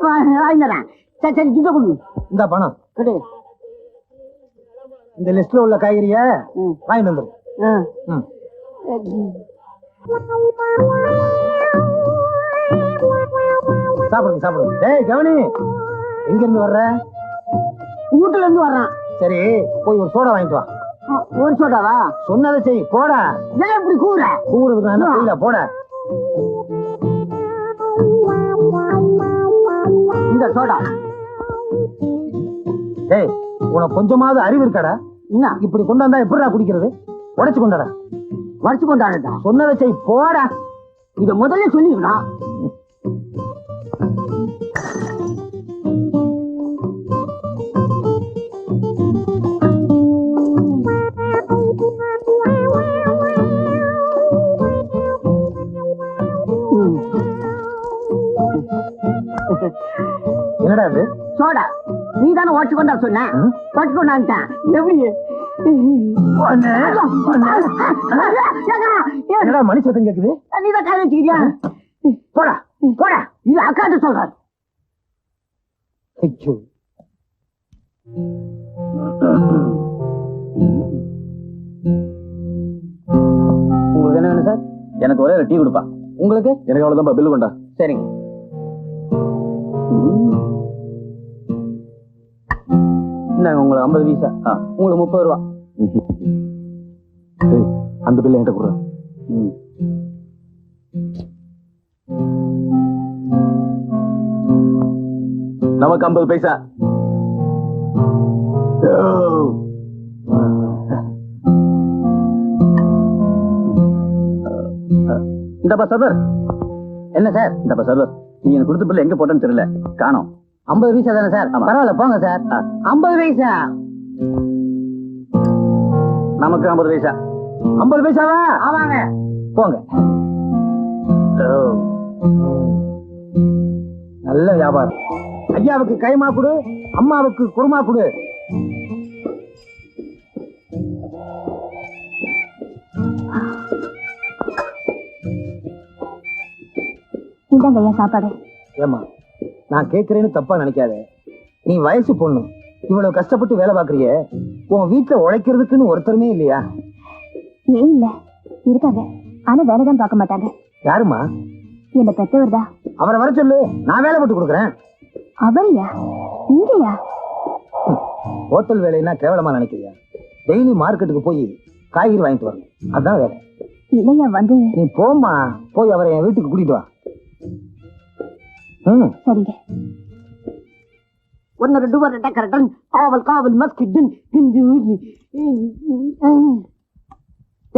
வாங்கிடுறேன். சரி சரி, கிட்ட கொடு. இந்த பணம் கொடு. இந்த லிஸ்ட்ல உள்ள காய்கறிய வாங்கிட்டு வந்துரு. சாப்பிடுங்க சாப்பிடுங்க. டேய் கவனி, எங்க இருந்து வர்ற? வீட்டுல இருந்து வர்றான். சரி, போய் ஒரு சோடா வாங்கிட்டு வா. ஒரு சோடாவா? சொன்னதை செய், போடா. ஏன் இப்படி கூற? கூறதுக்கு நான் என்ன செய்யல, போட. இந்த சோடா. டேய், உனக்கு கொஞ்சமாவது அறிவு இருக்காடா? என்ன இப்படி கொண்டு வந்தா எப்படிடா குடிக்கிறது? உடைச்சு கொண்டாடா. வடிச்சு கொண்டாடா. சொன்னதை செய், போடா. இத முதல்ல சொல்லிருக்கா. என்னடா இது? சோடா. நீ தானே ஓட்டு கொண்டா சொன்ன, ஓட்டு கொண்டான்ட்டான். எப்படி? என்னடா மணி சத்தம் கேக்குது? நீதான் காய வச்சுக்கிறியா? போடா போடா. இது அக்காட்ட சொல்றாரு. ஐயோ, உங்களுக்கு என்ன வேணும் சார்? எனக்கு ஒரே ஒரு டீ கொடுப்பா. உங்களுக்கு? எனக்கு அவ்வளவுதான், பில்லு கொண்டா. சரிங்க. இந்தாங்க உங்களுக்கு 50 பைசா, உங்களுக்கு 30 ரூபா. அந்த பில்ல என்கிட்ட கொடுறேன். நமக்கு 50 பைசா. இந்தப்பா சர்வர். என்ன சார்? இந்தப்பா சர்வர், நீங்க எனக்கு கொடுத்த பில்ல எங்க போட்டேன்னு தெரியல, காணோம். 50 பைசா தானே சார்? பரவாயில்ல, போங்க சார். 50 பைசா. நமக்கு 50 பைசா. 50 பைசாவா? ஆமாங்க, போங்க. நல்ல வியாபாரம். ஐயாவுக்கு கைமா கொடு, அம்மாவுக்கு குருமா கொடு. இந்தாங்க ஐயா சாப்பாடு. ஏமா, நான் கேக்குறேன்னு தப்பா நினைக்காத. நீ வயசு பொண்ணு, இவ்வளவு கஷ்டப்பட்டு வேலை பாக்குறிய, உன் வீட்டுல உழைக்கிறதுக்குன்னு ஒருத்தருமே இல்லையா? ஏன் இல்ல, இருக்காங்க. ஆனா வேலைதான் பார்க்க மாட்டாங்க. யாருமா? என்ன பெற்றவர் தான். அவரை வர சொல்லு, நான் வேலை போட்டு கொடுக்குறேன். அவரையா? இங்கயா? ஹோட்டல் வேலைன்னா கேவலமா நினைக்கிறியா? டெய்லி மார்க்கெட்டுக்கு போய் காய்கறி வாங்கிட்டு வரணும், அதான் வேலை. இல்லையா வந்து. நீ போம்மா, போய் அவரை என் வீட்டுக்கு கூட்டிட்டு வா. சரிங்க. 1 2 3 கரெக்டன் காவல் காவல் மஸ்கிடன்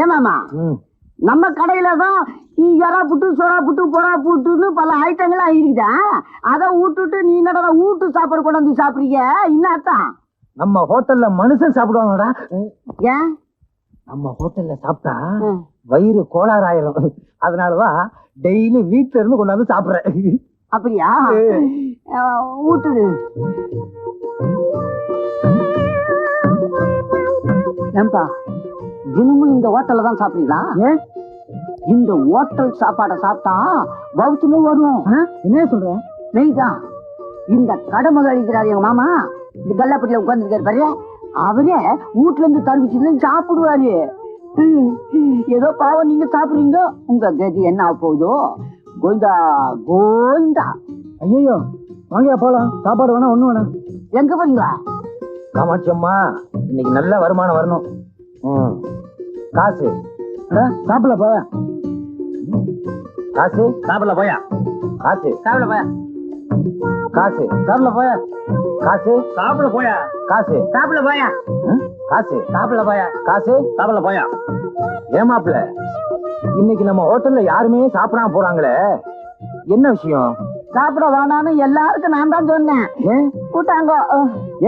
ஏமாமா நம்ம கடையில தான் எறா புட்டு சொரா புட்டு பொறா புட்டுன்னு பல ஐட்டங்கள்லாம் இருக்குதா? அதை விட்டுட்டு நீ என்னடா வீட்டு சாப்பாடு கொண்டாந்து சாப்பிடுறீங்க? என்னத்தான் நம்ம ஹோட்டல்ல மனுஷன் சாப்பிடுவாங்கடா. ஏன் நம்ம ஹோட்டல்ல சாப்பிட்டா வயிறு கோளாறு ஆயிரும். அதனாலதான் டெய்லி வீட்டுல இருந்து கொண்டாந்து சாப்பிடுறேன். அப்படியா? ஊட்டுடு. ஏன்பா தினமும் இந்த ஹோட்டல்ல தான் சாப்பிடுறீங்களா? இந்த ஹோட்டல் சாப்பாடை சாப்பிட்டா வவுத்துமே வரும். என்ன சொல்ற? நெய்தான். இந்த கடை முதலாளிக்கிறாரு எங்க மாமா, இந்த கல்லாப்பட்டியில உட்கார்ந்துருக்காரு பாரு, அவரே வீட்டுல இருந்து தருவிச்சு சாப்பிடுவாரு. ஏதோ பாவம் நீங்க சாப்பிடுறீங்க, உங்க கதி என்ன ஆக போகுதோ? கோவிந்தா கோவிந்தா. ஐயோ, வாங்கியா போலாம். சாப்பாடு வேணா ஒண்ணு வேணா. எங்க போறீங்களா? காமாட்சி அம்மா, இன்னைக்கு நல்ல வருமானம் வரணும். காசு சாப்பிடல போயா. காசு சாப்பிடல போயா. காசு சாப்பிடல போயா. காசு சாப்பிடல போயா. காசு சாப்பிடல போயா. காசு சாப்பிடல போயா. காசு சாப்பிடல போயா. காசு சாப்பிடல போயா. ஏமாப்ல, இன்னைக்கு நம்ம ஹோட்டல்ல யாருமே சாப்பிடாம போறாங்களே, என்ன விஷயம்? சாப்பிட வேணான்னு எல்லாருக்கும் நான் தான் சொன்னேன். ஏன் கூட்டாங்க.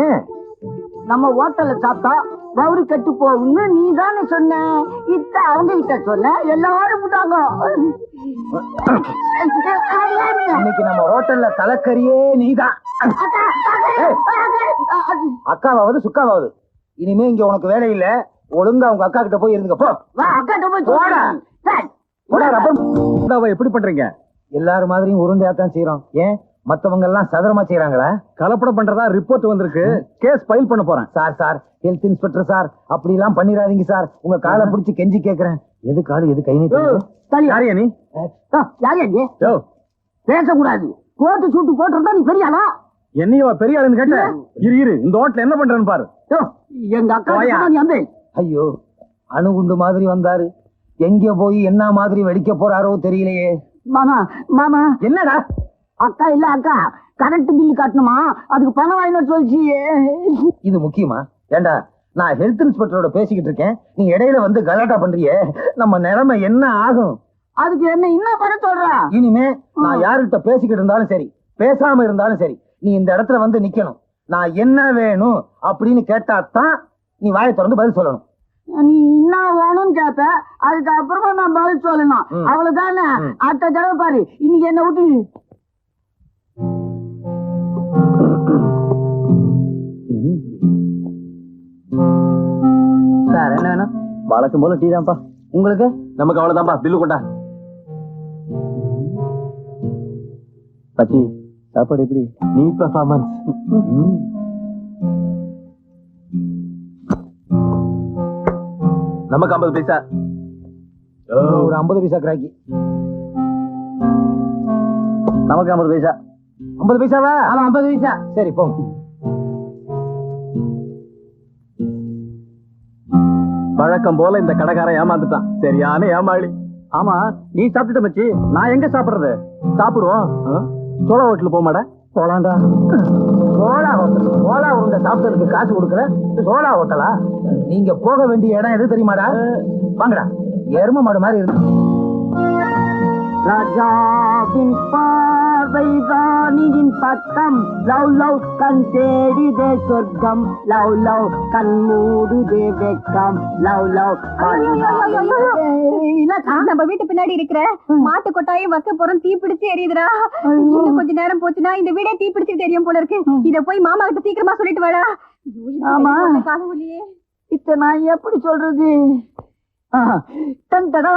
ஏன் நம்ம ஹோட்டல்ல சாப்பிட்டா கௌரி கட்டு போகும்னு நீ தானே சொன்ன. இத்த அவங்க கிட்ட சொன்ன, எல்லாரும் விட்டாங்க. இன்னைக்கு நம்ம ஹோட்டல்ல தலைக்கறியே நீதான். அக்காவாவது சுக்காவாவது, இனிமே இங்க உனக்கு வேலை இல்ல. ஒழுங்கா உங்க அக்கா கிட்ட போய் இருந்துக்க போ. அக்காட்ட போய் எப்படி பண்றீங்க? எல்லாரும் மாதிரியும் உருண்டையாத்தான் செய்யறோம். ஏன் மத்தவங்க எல்லாம் சதுரமா செய்யறாங்களா? கலப்படம் பண்றதா ரிப்போர்ட் வந்திருக்கு. கேஸ் ஃபைல் பண்ண போறேன். சார் ஹெல்த் இன்ஸ்பெக்டர் சார், அப்படி எல்லாம் பண்ணிடாதீங்க சார். உங்க காலை பிடிச்சி கெஞ்சி கேக்குறேன். எது காலு எது கை நீ? யாரியா நீ? பேசக்கூடாது. கோட்டு சூட்டு போட்டிருந்தா நீ பெரிய ஆளா? என்னையவா பெரிய ஆளுன்னு கேட்ட? இரு இந்த ஹோட்டல் என்ன பண்றேன்னு பாரு. எங்க அக்கா நீ அந்த. ஐயோ, அணுகுண்டு மாதிரி வந்தாரு. எங்க போய் என்ன மாதிரி வெடிக்க போறாரோ தெரியலையே. மாமா மாமா. என்னடா? அக்கா இல்ல அக்கா, கரண்ட் பில் கட்டணுமா, அதுக்கு பணம் வாங்கினு சொல்லிச்சு. இது முக்கியமா? ஏண்டா, நான் ஹெல்த் இன்ஸ்பெக்டரோட பேசிக்கிட்டு இருக்கேன், நீ இடையில வந்து கலாட்டா பண்றியே, நம்ம நிலைமை என்ன ஆகும்? அதுக்கு என்ன இன்னும் பண்ண சொல்ற? இனிமே நான் யாருகிட்ட பேசிக்கிட்டு இருந்தாலும் சரி, பேசாம இருந்தாலும் சரி, நீ இந்த இடத்துல வந்து நிக்கணும். நான் என்ன வேணும் அப்படின்னு கேட்டாதான் நீ வாயை திறந்து பதில் சொல்லணும். நீ என்ன வேணும்னு கேப்ப, அதுக்கு அப்புறமா நான் பதில் சொல்லணும். அவ்வளவுதானே? அடுத்த தடவை பாரு, இன்னைக்கு என்ன விட்டு. சார் என்ன வேணும்? வழக்கம் போல டீ தான்ப்பா. உங்களுக்கு? நமக்கு அவ்வளவுதான்ப்பா. பில்லு கொண்டா. பச்சி, சாப்பாடு எப்படி? Neat performance. நமக்கு 50 பைசா. ஒரு 50 பைசா கிராக்கி. நமக்கு 50 பைசா. 50 பைசாவா? ஆமா 50 பைசா. சரி போங்க. வழக்கம் போல இந்த கடைக்காரன் ஏமாந்துட்டான். சரியான ஏமாளி. ஆமா, நீ சாப்பிட்டுட்ட மச்சி, நான் எங்க சாப்பிடுறது? சாப்பிடுவோம். சோழா ஹோட்டல் போக மாட்டேன். போலாண்டா. சோழா ஹோட்டல்? சோழா உருண்டை சாப்பிட்டதுக்கு காசு கொடுக்குற சோழா ஹோட்டலா? நீங்க போக வேண்டிய இடம் எது தெரியுமாடா? வாங்கடா. எரும மாடு மாதிரி இருக்கு. ராஜாவின் பார்வைதானியின் பக்கம், லவ் லவ் கண் தேடிதே சொர்க்கம், லவ் லவ் கண் மூடுதே வெக்கம், லவ் லவ். நம்ம வீட்டு பின்னாடி இருக்கிற மாட்டு கொட்டாயும் வக்க போறோம் தீ பிடிச்சு எரியுதுடா. இன்னும் கொஞ்ச நேரம் போச்சுன்னா இந்த வீடே தீ பிடிச்சு தெரியும் போல இருக்கு. இத போய் மாமா கிட்ட சீக்கிரமா சொல்லிட்டு வாடா. ஆமா காலவலியே இத்த நான் எப்படி சொல்றது? தந்தடா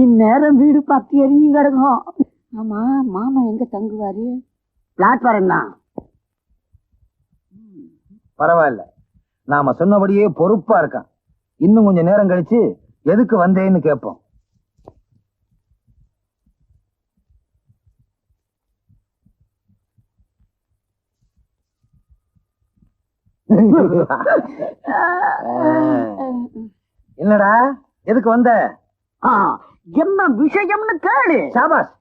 இந்நேரம் வீடு பத்தி எரிஞ்சு கிடக்கும். ஆமா மாமா எங்க தங்குவாரு? பிளாட்ஃபார்ம் தான். பரவாயில்ல, நாம சொன்னபடியே பொறுப்பா இருக்கான். இன்னும் கொஞ்சம் நேரம் கழிச்சு எதுக்கு வந்தேன்னு கேட்போம். என்னடா எதுக்கு வந்த? என்ன விஷயம்னு கேளு. சாபாஸ்,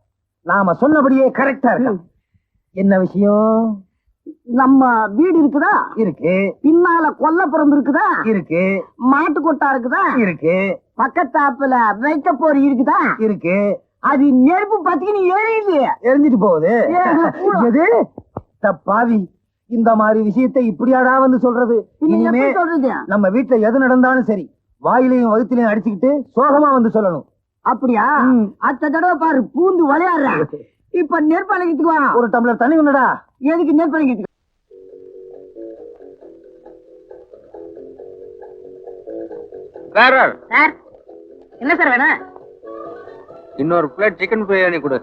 நாம சொன்னபடியே கரெக்டா இருக்கான். என்ன விஷயம்? நம்ம வீடு இருக்குதா? இருக்கு. பின்னால கொல்லப்புறம் இருக்குதா? இருக்கு. மாட்டு கொட்டா இருக்குதா? இருக்கு. பக்கத்தாப்புல வைக்க போர் இருக்குதா? இருக்கு. அது நெருப்பு பத்திக்கு எரியுது. எரிஞ்சிட்டு போகுது. எது தப்பாவி? இந்த மாதிரி விஷயத்தை இப்படியாடா வந்து சொல்றது? இனிமே சொல்றது நம்ம வீட்டுல எது நடந்தாலும் சரி, வாயிலையும் வகுத்திலையும் அடிச்சுக்கிட்டு சோகமா வந்து சொல்லணும். அப்படியா? அத்த தடவை பாரு பூந்து விளையாடுற. இப்ப நெற்பழகத்துக்கு வா. ஒரு டம்ளர் தண்ணி ஒண்ணுடா. எதுக்கு நெற்பழகத்துக்கு? சார் என்ன சார் வேணும்? இன்னொரு பிளேட் சிக்கன் பிரியாணி கொடு.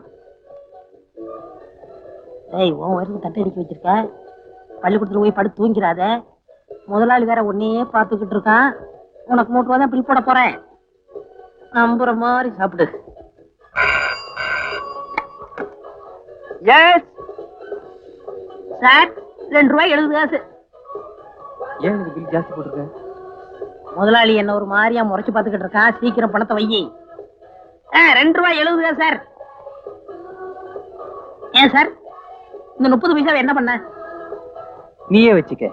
ஏய் உன் வரைக்கும் தட்டை அடிக்க வச்சிருக்க. பள்ளிக்கூடத்துல போய் படுத்து தூங்கிறாத. முதலாளி வேற ஒன்னையே பார்த்துக்கிட்டு இருக்கான். உனக்கு மூட்டு தான் பில் போட போறேன். நம்புற மாதிரி சாப்பிடு. Yes sir ₹2.70. ஏன் எனக்கு பில் ஜாஸ்தி போட்டுருக்க? முதலாளி என்ன ஒரு மாதிரியா முறைச்சு பார்த்துக்கிட்டு இருக்கான். சீக்கிரம் பணத்தை வையி. ₹2.70 சார். ஏன் சார் இந்த 30 பைசாவை என்ன பண்ண? நீயே வச்சுக்க.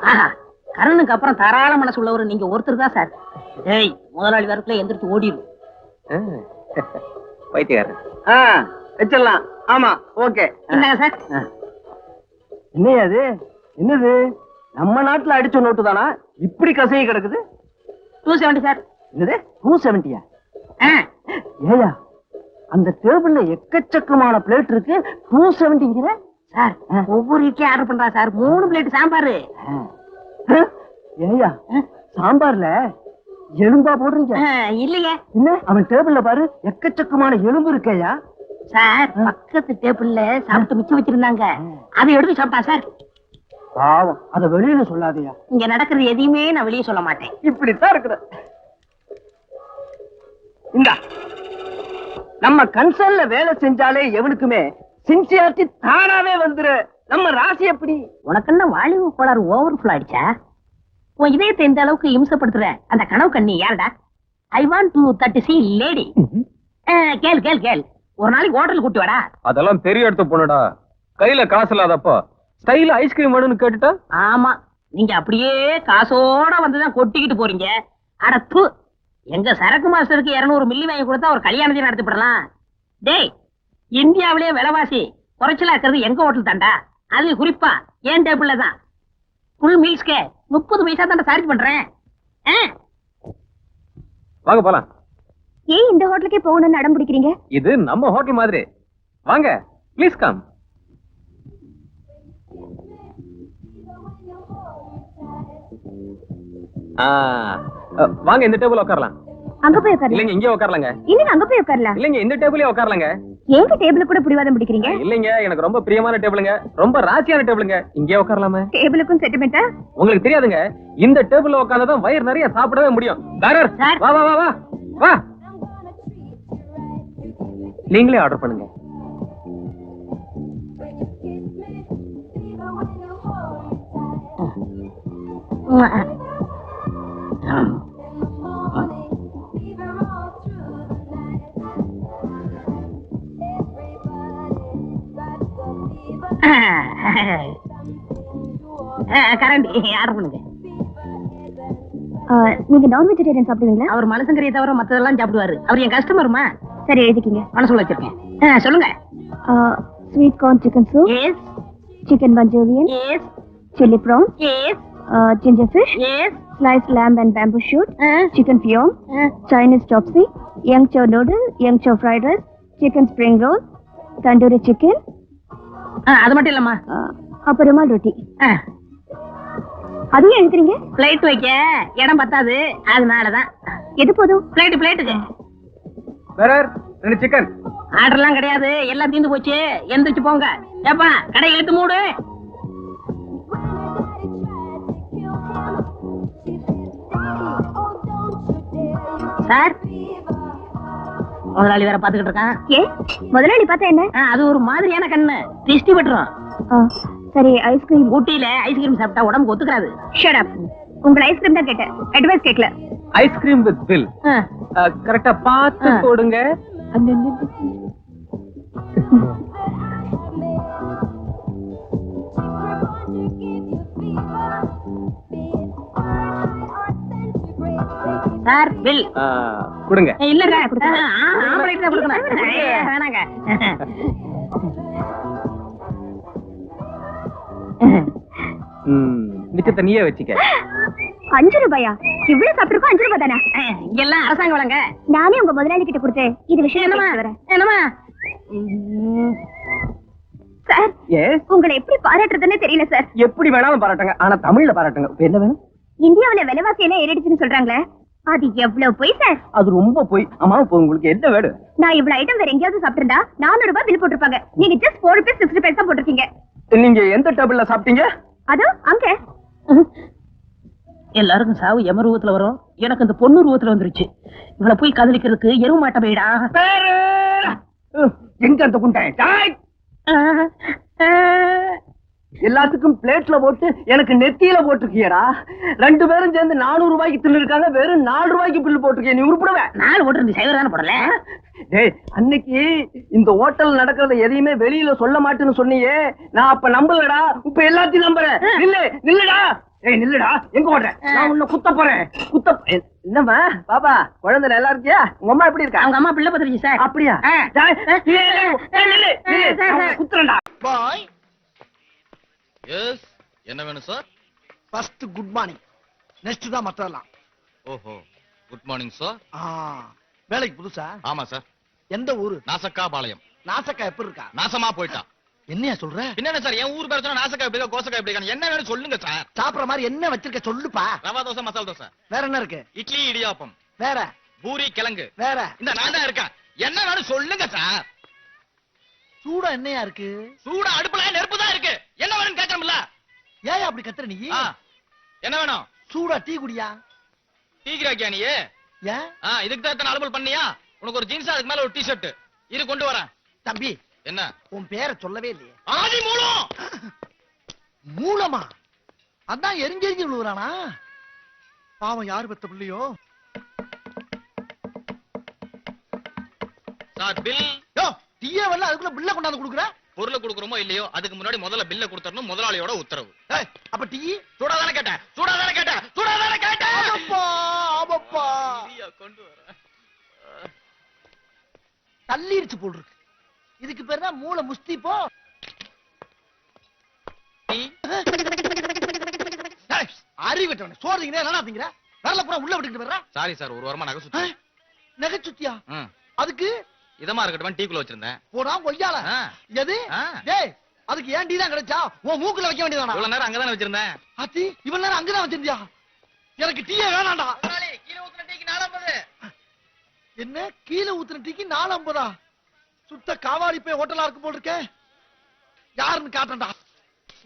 ஆஹா, கரனுக்கு அப்புறம் தாராள மனசு உள்ளவர் நீங்க ஒருத்தர் தான் சார். ஏய் முதலாளி வரக்குள்ள எந்திரிச்சு ஓடிடும். பைத்தியக்காரன். வச்சிடலாம். ஆமா ஓகே. என்னங்க சார்? என்னையா அது? என்னது நம்ம நாட்டுல அடிச்ச நோட்டு தானா இப்படி கசையை கிடக்குது? 270 சார். என்னது 270? ஏயா அந்த டேபிள்ல எக்கச்சக்கமான பிளேட் இருக்கு. 270ங்கிற சார் ஒவ்வொரு இட்லி ஆர்டர் பண்றா சார். 3 பிளேட் சாம்பார். ஏயா சாம்பார்ல எலும்பா போடுறீங்க? இல்லையே. என்ன அவன் டேபிள்ல பாரு எக்கச்சக்கமான எலும்பு இருக்கையா? சார் பக்கத்து டேபிள்ல சாப்பிட்டு மிச்சம் வச்சிருந்தாங்க. அதை எடுத்து சாப்பிட்டா சார். பாவம், அத வெளியில சொல்லாதயா. இங்க நடக்கிறது எதையுமே நான் வெளியே சொல்ல மாட்டேன். இப்படித்தான் இருக்குது. இந்தா நம்ம கன்சர்ன்ல வேலை செஞ்சாலே எவனுக்குமே சின்சியாரிட்டி தானாவே வந்துரு. நம்ம ராசி எப்படி? உனக்கு என்ன வாலிப கோளாறு ஓவர்ஃபுல் ஆயிடுச்சா? உன் இதயத்தை இந்த அளவுக்கு இம்சப்படுத்துற அந்த கனவு கண்ணி யாருடா? I want to that C lady. கேள் கேள் கேள். ஒரு நாளைக்கு ஹோட்டல் கூட்டி வாடா. அதெல்லாம் பெரிய இடத்து பொண்ணுடா. கையில காசு இல்லாதப்ப ஸ்டைல் ஐஸ்கிரீம் வேணும்னு கேட்டுட்டா? ஆமா, நீங்க அப்படியே காசோட வந்துதான் கொட்டிக்கிட்டு போறீங்க. அடப்பு, எங்க சரக்கு மாஸ்டருக்கு 200 மில்லி வாங்கி கொடுத்தா ஒரு கல்யாணத்தையும் நடத்திவிடலாம். டேய், இந்தியாவிலேயே விலைவாசி குறைச்சலா இருக்கிறது எங்க ஹோட்டல் தாண்டா. அது குறிப்பா ஏன் டேபிள்ல தான். ஃபுல் மீல்ஸ்க்கு 30 பைசா தான் சார்ஜ் பண்றேன். வாங்க போலாம். ஏன் இந்த ஹோட்டலுக்கே போகணும்னு அடம் பிடிக்கிறீங்க? இது நம்ம ஹோட்டல் மாதிரி. வாங்க ப்ளீஸ் கம். வாங்க இந்த டேபிள் உட்காரலாம். அங்க போய் உட்காரலாம். இல்லங்க இங்கே உட்காரலாங்க. இல்லங்க அங்க போய் உட்காரலாம். இல்லங்க இந்த டேபிளே உட்காரலாங்க. ஏங்க டேபிள் கூட பிடிவாதம் பிடிக்கிறீங்க? இல்லங்க எனக்கு ரொம்ப பிரியமான டேபிளுங்க. ரொம்ப ராசியான டேபிளுங்க. இங்கே உட்காரலாமே. டேபிளுக்கும் செட்டில்மெண்டா? உங்களுக்கு தெரியாதுங்க, இந்த டேபிள்ல உட்கார்ந்தாதான் வயிறு நிறைய சாப்பிடவே முடியும். தாரர் வா வா வா வா வா. நீங்களே ஆர்டர் பண்ணுங்க. கரண்டி ஆர்டர் பண்ணுங்க. நீங்க நான் வெஜிடேரியன் சாப்பிடுவீங்களா? அவர் மனுஷங்கரையை தவிர மத்ததெல்லாம் சாப்பிடுவாரு. அவர் என் கஸ்டமருமா? சரி எழுதிக்கிங்க. மனசுல வச்சிருக்கேன். சொல்லுங்க. Sweet corn chicken soup, yes chicken Manchurian, yes chili prawns, yes ginger fish, yes sliced lamb and bamboo shoot, chicken fillon, Chinese chopsy, young chow noodle, young chow fried rice, chicken spring roll, tandoori chicken, அது மட்டும் இல்லம்மா. அப்புறம் ருமால் ரொட்டி. அதையும் எழுதுறீங்க? Plate வைக்க இடம் பத்தாது, அதனாலதான். எது போதும்? பிளேட்டுக்கு வேற 2 சிக்கன். ஆர்டர்லாம் கிடையாது, எல்லாம் தீர்ந்து போச்சு. எந்திரிச்சு போங்க. ஏப்பா கடை இழுத்து மூடு. சார், முதலாளி வேற பாத்துக்கிட்டு இருக்கான். ஏ முதலாளி பார்த்தா என்ன? அது ஒரு மாதிரியான கண்ணு, திருஷ்டி பட்டுரும். சரி, ஐஸ்கிரீம். ஊட்டியில ஐஸ்கிரீம் சாப்பிட்டா உடம்புக்கு ஒத்துக்கிறாது. Shut up. உங்களை ஐஸ்கிரீம் தான் கேட்டேன், அட்வைஸ் கேட்கல. Ice cream with bill. கரெக்டா பார்த்து போடுங்க. சார் பில் கொடுங்க. இல்லங்க, ஆம்பளைக்கு தான் கொடுக்கணும். வேணாங்க. மிச்சத்தை நீயே வச்சுக்க. 5 ரூபாயா? இவ்வளவு சாப்பிட்டுருக்கோம். 5 ரூபாய் தானே? இங்கெல்லாம் அரசாங்க வழங்க. நானே உங்க முதலாளி கிட்ட கொடுத்தேன். இது விஷயம் என்னமா என்னமா சார், உங்களை எப்படி பாராட்டுறதுன்னு தெரியல சார். எப்படி வேணாலும் பாராட்டுங்க, ஆனா தமிழ்ல பாராட்டுங்க. என்ன வேணும்? இந்தியாவுல விலைவாசி எல்லாம் ஏறிடுச்சுன்னு சொல்றாங்களே, அது எவ்வளவு போய் சார்? அது ரொம்ப போய். ஆமா, உங்களுக்கு என்ன வேணும்? நான் இவ்வளவு ஐட்டம் வேற எங்கேயாவது சாப்பிட்டிருந்தா 400 ரூபாய் பில் போட்டிருப்பாங்க. நீங்க ஜஸ்ட் 4 rupees 60 paise தான் போட்டிருக்கீங்க. நீங்க எந்த டேபிள்ல சாப்பிட்டீங்க? அதோ அங்க. எல்லாருக்கும் சாவு எம ரூபத்துல வரும், எனக்கு இந்த பொண்ணு ரூபத்துல வந்துருச்சு. இவளை போய் காதலிக்கிறதுக்கு எருவு மாட்ட போயிடா. எங்க அந்த குண்டை? எல்லாத்துக்கும் பிளேட்ல போட்டு எனக்கு நெத்தியில போட்டிருக்கியடா. 2 பேரும் சேர்ந்து 400 ரூபாய்க்கு தின்னு இருக்காங்க, வெறும் 4 ரூபாய்க்கு பில் போட்டிருக்கேன். நீ உருப்பிடுவ? 4 போட்டு இருந்து சைவ தானே போடல. டேய், அன்னைக்கு இந்த ஹோட்டல் நடக்கிறத எதையுமே வெளியில சொல்ல மாட்டேன்னு சொன்னியே, நான் அப்ப நம்பலடா. இப்ப எல்லாத்தையும் நம்புறேன். நில்லுடா. ஏய் நில்லுடா. எங்க ஓடுற? நான் உன்னை குத்த போறேன். என்னம்மா பாபா, குழந்தை நல்லா இருக்கியா? உங்க அம்மா எப்படி இருக்கா? அவங்க அம்மா பிள்ளை பத்திரிச்சு சார். அப்படியா? குத்துறா. பாய். எஸ், என்ன வேணும் sir? First good morning, next தான் மத்ததெல்லாம். ஓஹோ, குட் மார்னிங் சார். வேலைக்கு புதுசா? ஆமா சார். எந்த ஊரு? நாசக்கா பாளையம். நாசக்கா எப்படி இருக்கா? நாசமா போயிட்டான். என்னையா சொல்ற? என்ன சார், என் ஊர் பேர் சொன்னா நாசக்கா எப்படி இருக்கா, கோசக்கா எப்படி இருக்கா? என்ன வேணும் சொல்லுங்க சார். சாப்பிடுற மாதிரி என்ன வச்சிருக்க சொல்லுப்பா. ரவா தோசை, மசாலா தோசை. வேற என்ன இருக்கு? இட்லி, இடியாப்பம். வேற? பூரி, கிழங்கு. வேற? இந்த நான் தான் இருக்கேன். என்ன வேணும் சொல்லுங்க சார். சூடா என்னையா இருக்கு? சூடா அடுப்புல நெருப்பு தான் இருக்கு. என்ன வேணும் கேட்கணும்ல? ஏன் அப்படி கத்துற நீ? என்ன வேணும்? சூடா டீ குடியா. டீ கிராக்கியா நீ? ஏன்? இதுக்கு தான் அலுவல் பண்ணியா? உனக்கு ஒரு ஜீன்ஸ், அதுக்கு மேல ஒரு டி ஷர்ட் இது கொண்டு வரேன். தம்பி, என்ன உன் பேரை சொல்லவே இல்லையே. ஆதி மூலம். மூலமா? அதான் எரிஞ்செரிஞ்சு விழுவுறானா? பாவம், யாரு பெத்த பிள்ளையோ. Sir bill. யோ, டீயே வரல, அதுக்குள்ள பில்ல கொண்டாந்து கொடுக்குற. பொருளை கொடுக்குறோமோ இல்லையோ, அதுக்கு முன்னாடி முதல்ல பில்ல கொடுத்தரணும். முதலாளியோட உத்தரவு. அப்ப டீ சூடாதானே கேட்டேன். சூடாதானே கேட்டேன். சூடாதானே கேட்டேன். ஆமாப்பா. கொண்டு வரேன். தள்ளிருச்சு போல் இருக்கு. இதுக்கு பேர் தான் மூளை முஸ்தி. போ. அறிவிட்டவனே, சோறுங்க என்ன திங்கிற? வரல பூரா உள்ள விட்டுக்கிட்டு வர்ற. சாரி சார், ஒரு வாரமா நகை சுத்தி. நகை சுத்தியா? அதுக்கு இதமா இருக்கட்டும், டீக்குள்ள வச்சிருந்தேன். போடா கொய்யால. எது? டேய், அதுக்கு ஏன் டீ தான் கிடைச்சா? உன் மூக்குல வைக்க வேண்டியதானா? இவ்வளவு நேரம் அங்கதானே வச்சிருந்தேன். ஆத்தி, இவ்வளவு நேரம் அங்கதான் வச்சிருந்தியா? எனக்கு டீயே வேணாம்டா. கீழே ஊத்துன டீக்கு 4.50. என்ன, கீழே ஊத்துன டீக்கு 4.50? சுத்த காவாரி போய் ஹோட்டலா இருக்கு போல் இருக்க. யாருன்னு காட்டண்டா.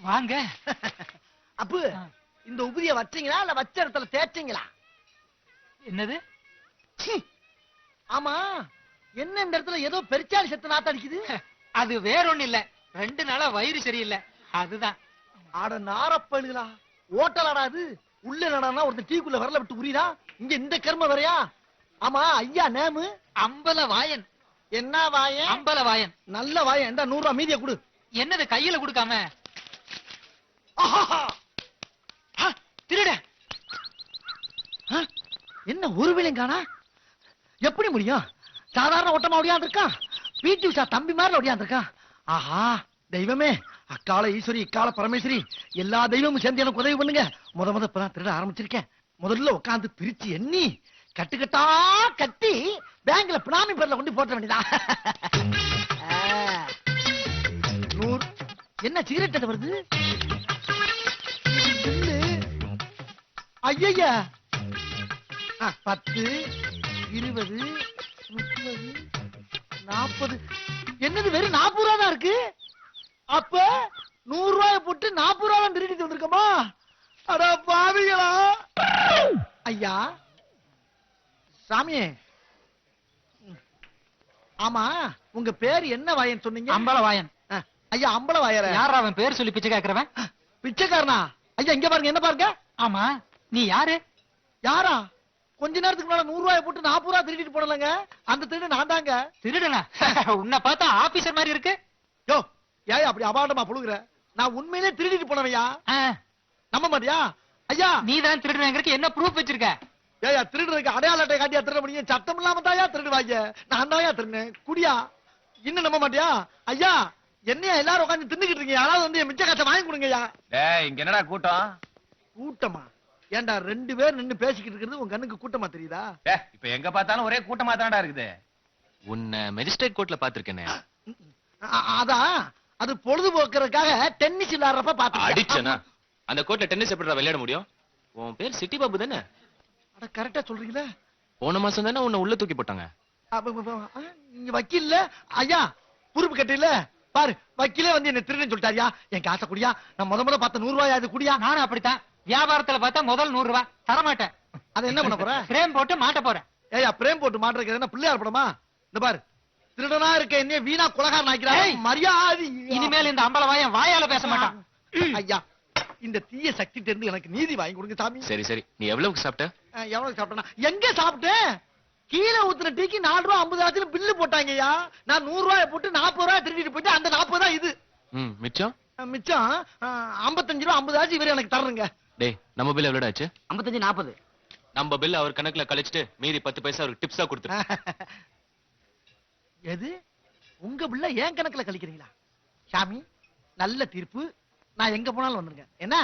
வாங்க. அப்பு, இந்த உபரிய வச்சீங்களா இல்ல வச்ச இடத்துல தேய்ச்சீங்களா? என்னது? ஆமா, என்ன இந்த இடத்துல ஏதோ பெருச்சாளி செத்து நாத்த அடிக்குது? அது வேற ஒண்ணு இல்ல, 2 நாளா வயிறு சரியில்லை, அதுதான். ஆட நாரப்பழுகளா, ஓட்டலாடா அது. உள்ள நடனா ஒருத்தன் டீக்குள்ள வரல விட்டு உரியுதா. இங்க இந்த கர்ம வரையா? ஆமா, ஐயா நேமு? அம்பலவாயன். என்ன வாயன்? அம்பலவாயன். நல்ல வாயன். இந்த 100 ரூபாய் மீதியை கொடு. என்னது கையில கொடுக்காம? திருட. என்ன ஒரு வேளையும் காணா? எப்படி முடியும்? சாதாரண ஓட்டமா ஒடியாந்துருக்கான். பிடி உஷா தம்பி மாதிரி ஒடியாந்துருக்கான். ஆஹா தெய்வமே, அக்கால ஈஸ்வரி இக்கால பரமேஸ்வரி எல்லா தெய்வமும் சேர்ந்து எனக்கு உதவி பண்ணுங்க. முத இப்பதான் திருட ஆரம்பிச்சிருக்கேன். முதல்ல உட்காந்து பிரிச்சு எண்ணி கட்டுக்கட்டா கட்டி பேங்க்ல பினாமி பேர்ல கொண்டு போட்ட வேண்டியதா. 100. என்ன சிகரெட் வருது? ஐயா 10, 20, 30, 40. என்னது வெறும் 40 ரூபா தான் இருக்கு. அப்ப 100 ரூபாய போட்டு 40 ரூபா திருடிட்டு வந்திருக்கமா? அட பாவிகளா! ஐயா சாமி, ஆமா உங்க பேர் என்ன வாயன் சொன்னீங்க? அம்பலவாயன். ஐயா அம்பலவாயர யாரா அவன் பேர் சொல்லி பிச்சை கேக்குறவன்? பிச்சைக்காரனா? ஐயா இங்க பாருங்க, என்ன பாருங்க. ஆமா, நீ யாரு? யாரா? கொஞ்ச நேரத்துக்கு முன்னால 100 ரூபாய் போட்டு 40 ரூபாய் திருடிட்டு போனலங்க. அந்த திருடு நான் தாங்க. திருடனா? உன்னை பார்த்தா ஆபீசர் மாதிரி இருக்கு. யோ ஏய் அப்படி அபாண்டமா புழுகுற? நான் உண்மையிலே திருடிட்டு போனவையா? நம்ப மாட்டியா? ஐயா நீ தான் திருடுறேங்கிறதுக்கு என்ன ப்ரூஃப் வச்சிருக்க? ஏயா திருடுறதுக்கு அடையாள அட்டை காட்டியா திருட முடியும்? சத்தம் இல்லாம தாயா திருடுவாங்க. நான் தாயா திருடுனேன். குடியா? இன்னும் நம்ப மாட்டியா? ஐயா என்னையா எல்லாரும் உட்காந்து தின்னுக்கிட்டு இருக்கீங்க? யாராவது வந்து மிச்ச காசை வாங்கி கொடுங்கய்யா. டேய் இங்க என்னடா கூட்டம்? கூட்டமா? ஏண்டா 2 பேர் நின்னு பேசிக்கிட்டு இருக்கிறது உங்க கண்ணுக்கு கூட்டமா தெரியுதா? இப்ப எங்க பார்த்தாலும் ஒரே கூட்டமா தானடா இருக்குது. உன்னை மேஜிஸ்ட்ரேட் கோர்ட்ல பாத்துர்க்கேனே. அதான் அது பொழுதுபோக்குறதுக்காக டென்னிஸ் விளையாடுறப்ப பாத்து அடிச்சனா. அந்த கோர்ட்ல டென்னிஸ் எப்படிடா விளையாட முடியும்? உன் பேர் சிட்டி பாபு தானே? அட கரெக்டா சொல்றீங்களே. போன மாசம் தானே உன்னை உள்ள தூக்கி போட்டாங்க. நீங்க வக்கீல்ல ஐயா பொறுப்பு கட்டில பாரு. வக்கீலே வந்து என்ன திருடுன்னு சொல்லிட்டாரியா. என் காசை குடியா. நான் முத பார்த்த 100 ரூபாய் அது குடியா. நானும் அப்படித்தான். வியாபாரத்துல பார்த்தா முதல் 100 ரூபாய் தரமாட்டேன். அதை என்ன பண்ண போற? பிரேம் போட்டு மாட்ட போறேன். ஏயா பிரேம் போட்டு மாட்டுறது என்ன பிள்ளையார் படமா? இந்த பாரு திருடனா இருக்க என்ன வீணா குலகாரன் ஆக்கிறாய். மரியாதை இனிமேல் இந்த அம்பலவாயன் வாயால பேச மாட்டான். ஐயா இந்த தீய சக்தி தெரிந்து எனக்கு நீதி வாங்கி கொடுங்க சாமி. சரி சரி, நீ எவ்வளவுக்கு சாப்பிட்ட? எவ்வளவு சாப்பிட்டேனா? எங்க சாப்பிட்டேன்? கீழே ஊத்துன டீக்கு 4 ரூபா 50 காசுல பில்லு போட்டாங்கய்யா. நான் 100 ரூபாய் போட்டு 40 ரூபாய் திருடிட்டு போயிட்டு அந்த 40 தான் இது. மிச்சம் மிச்சம் 55 ரூபா 50 காசு இவரு எனக்கு தர்றங்க. டேய் நம்ம பில் எவ்வளவு ஆச்சு? 55 40. நம்ம பில் அவர் கணக்குல கழிச்சிட்டு மீதி 10 பைசா அவருக்கு டிப்ஸா கொடுத்துரு. எது உங்க பிள்ளை ஏன் கணக்குல கழிக்கிறீங்களா? சாமி நல்ல தீர்ப்பு. நான் எங்க போனாலும் வந்துருங்க. என்ன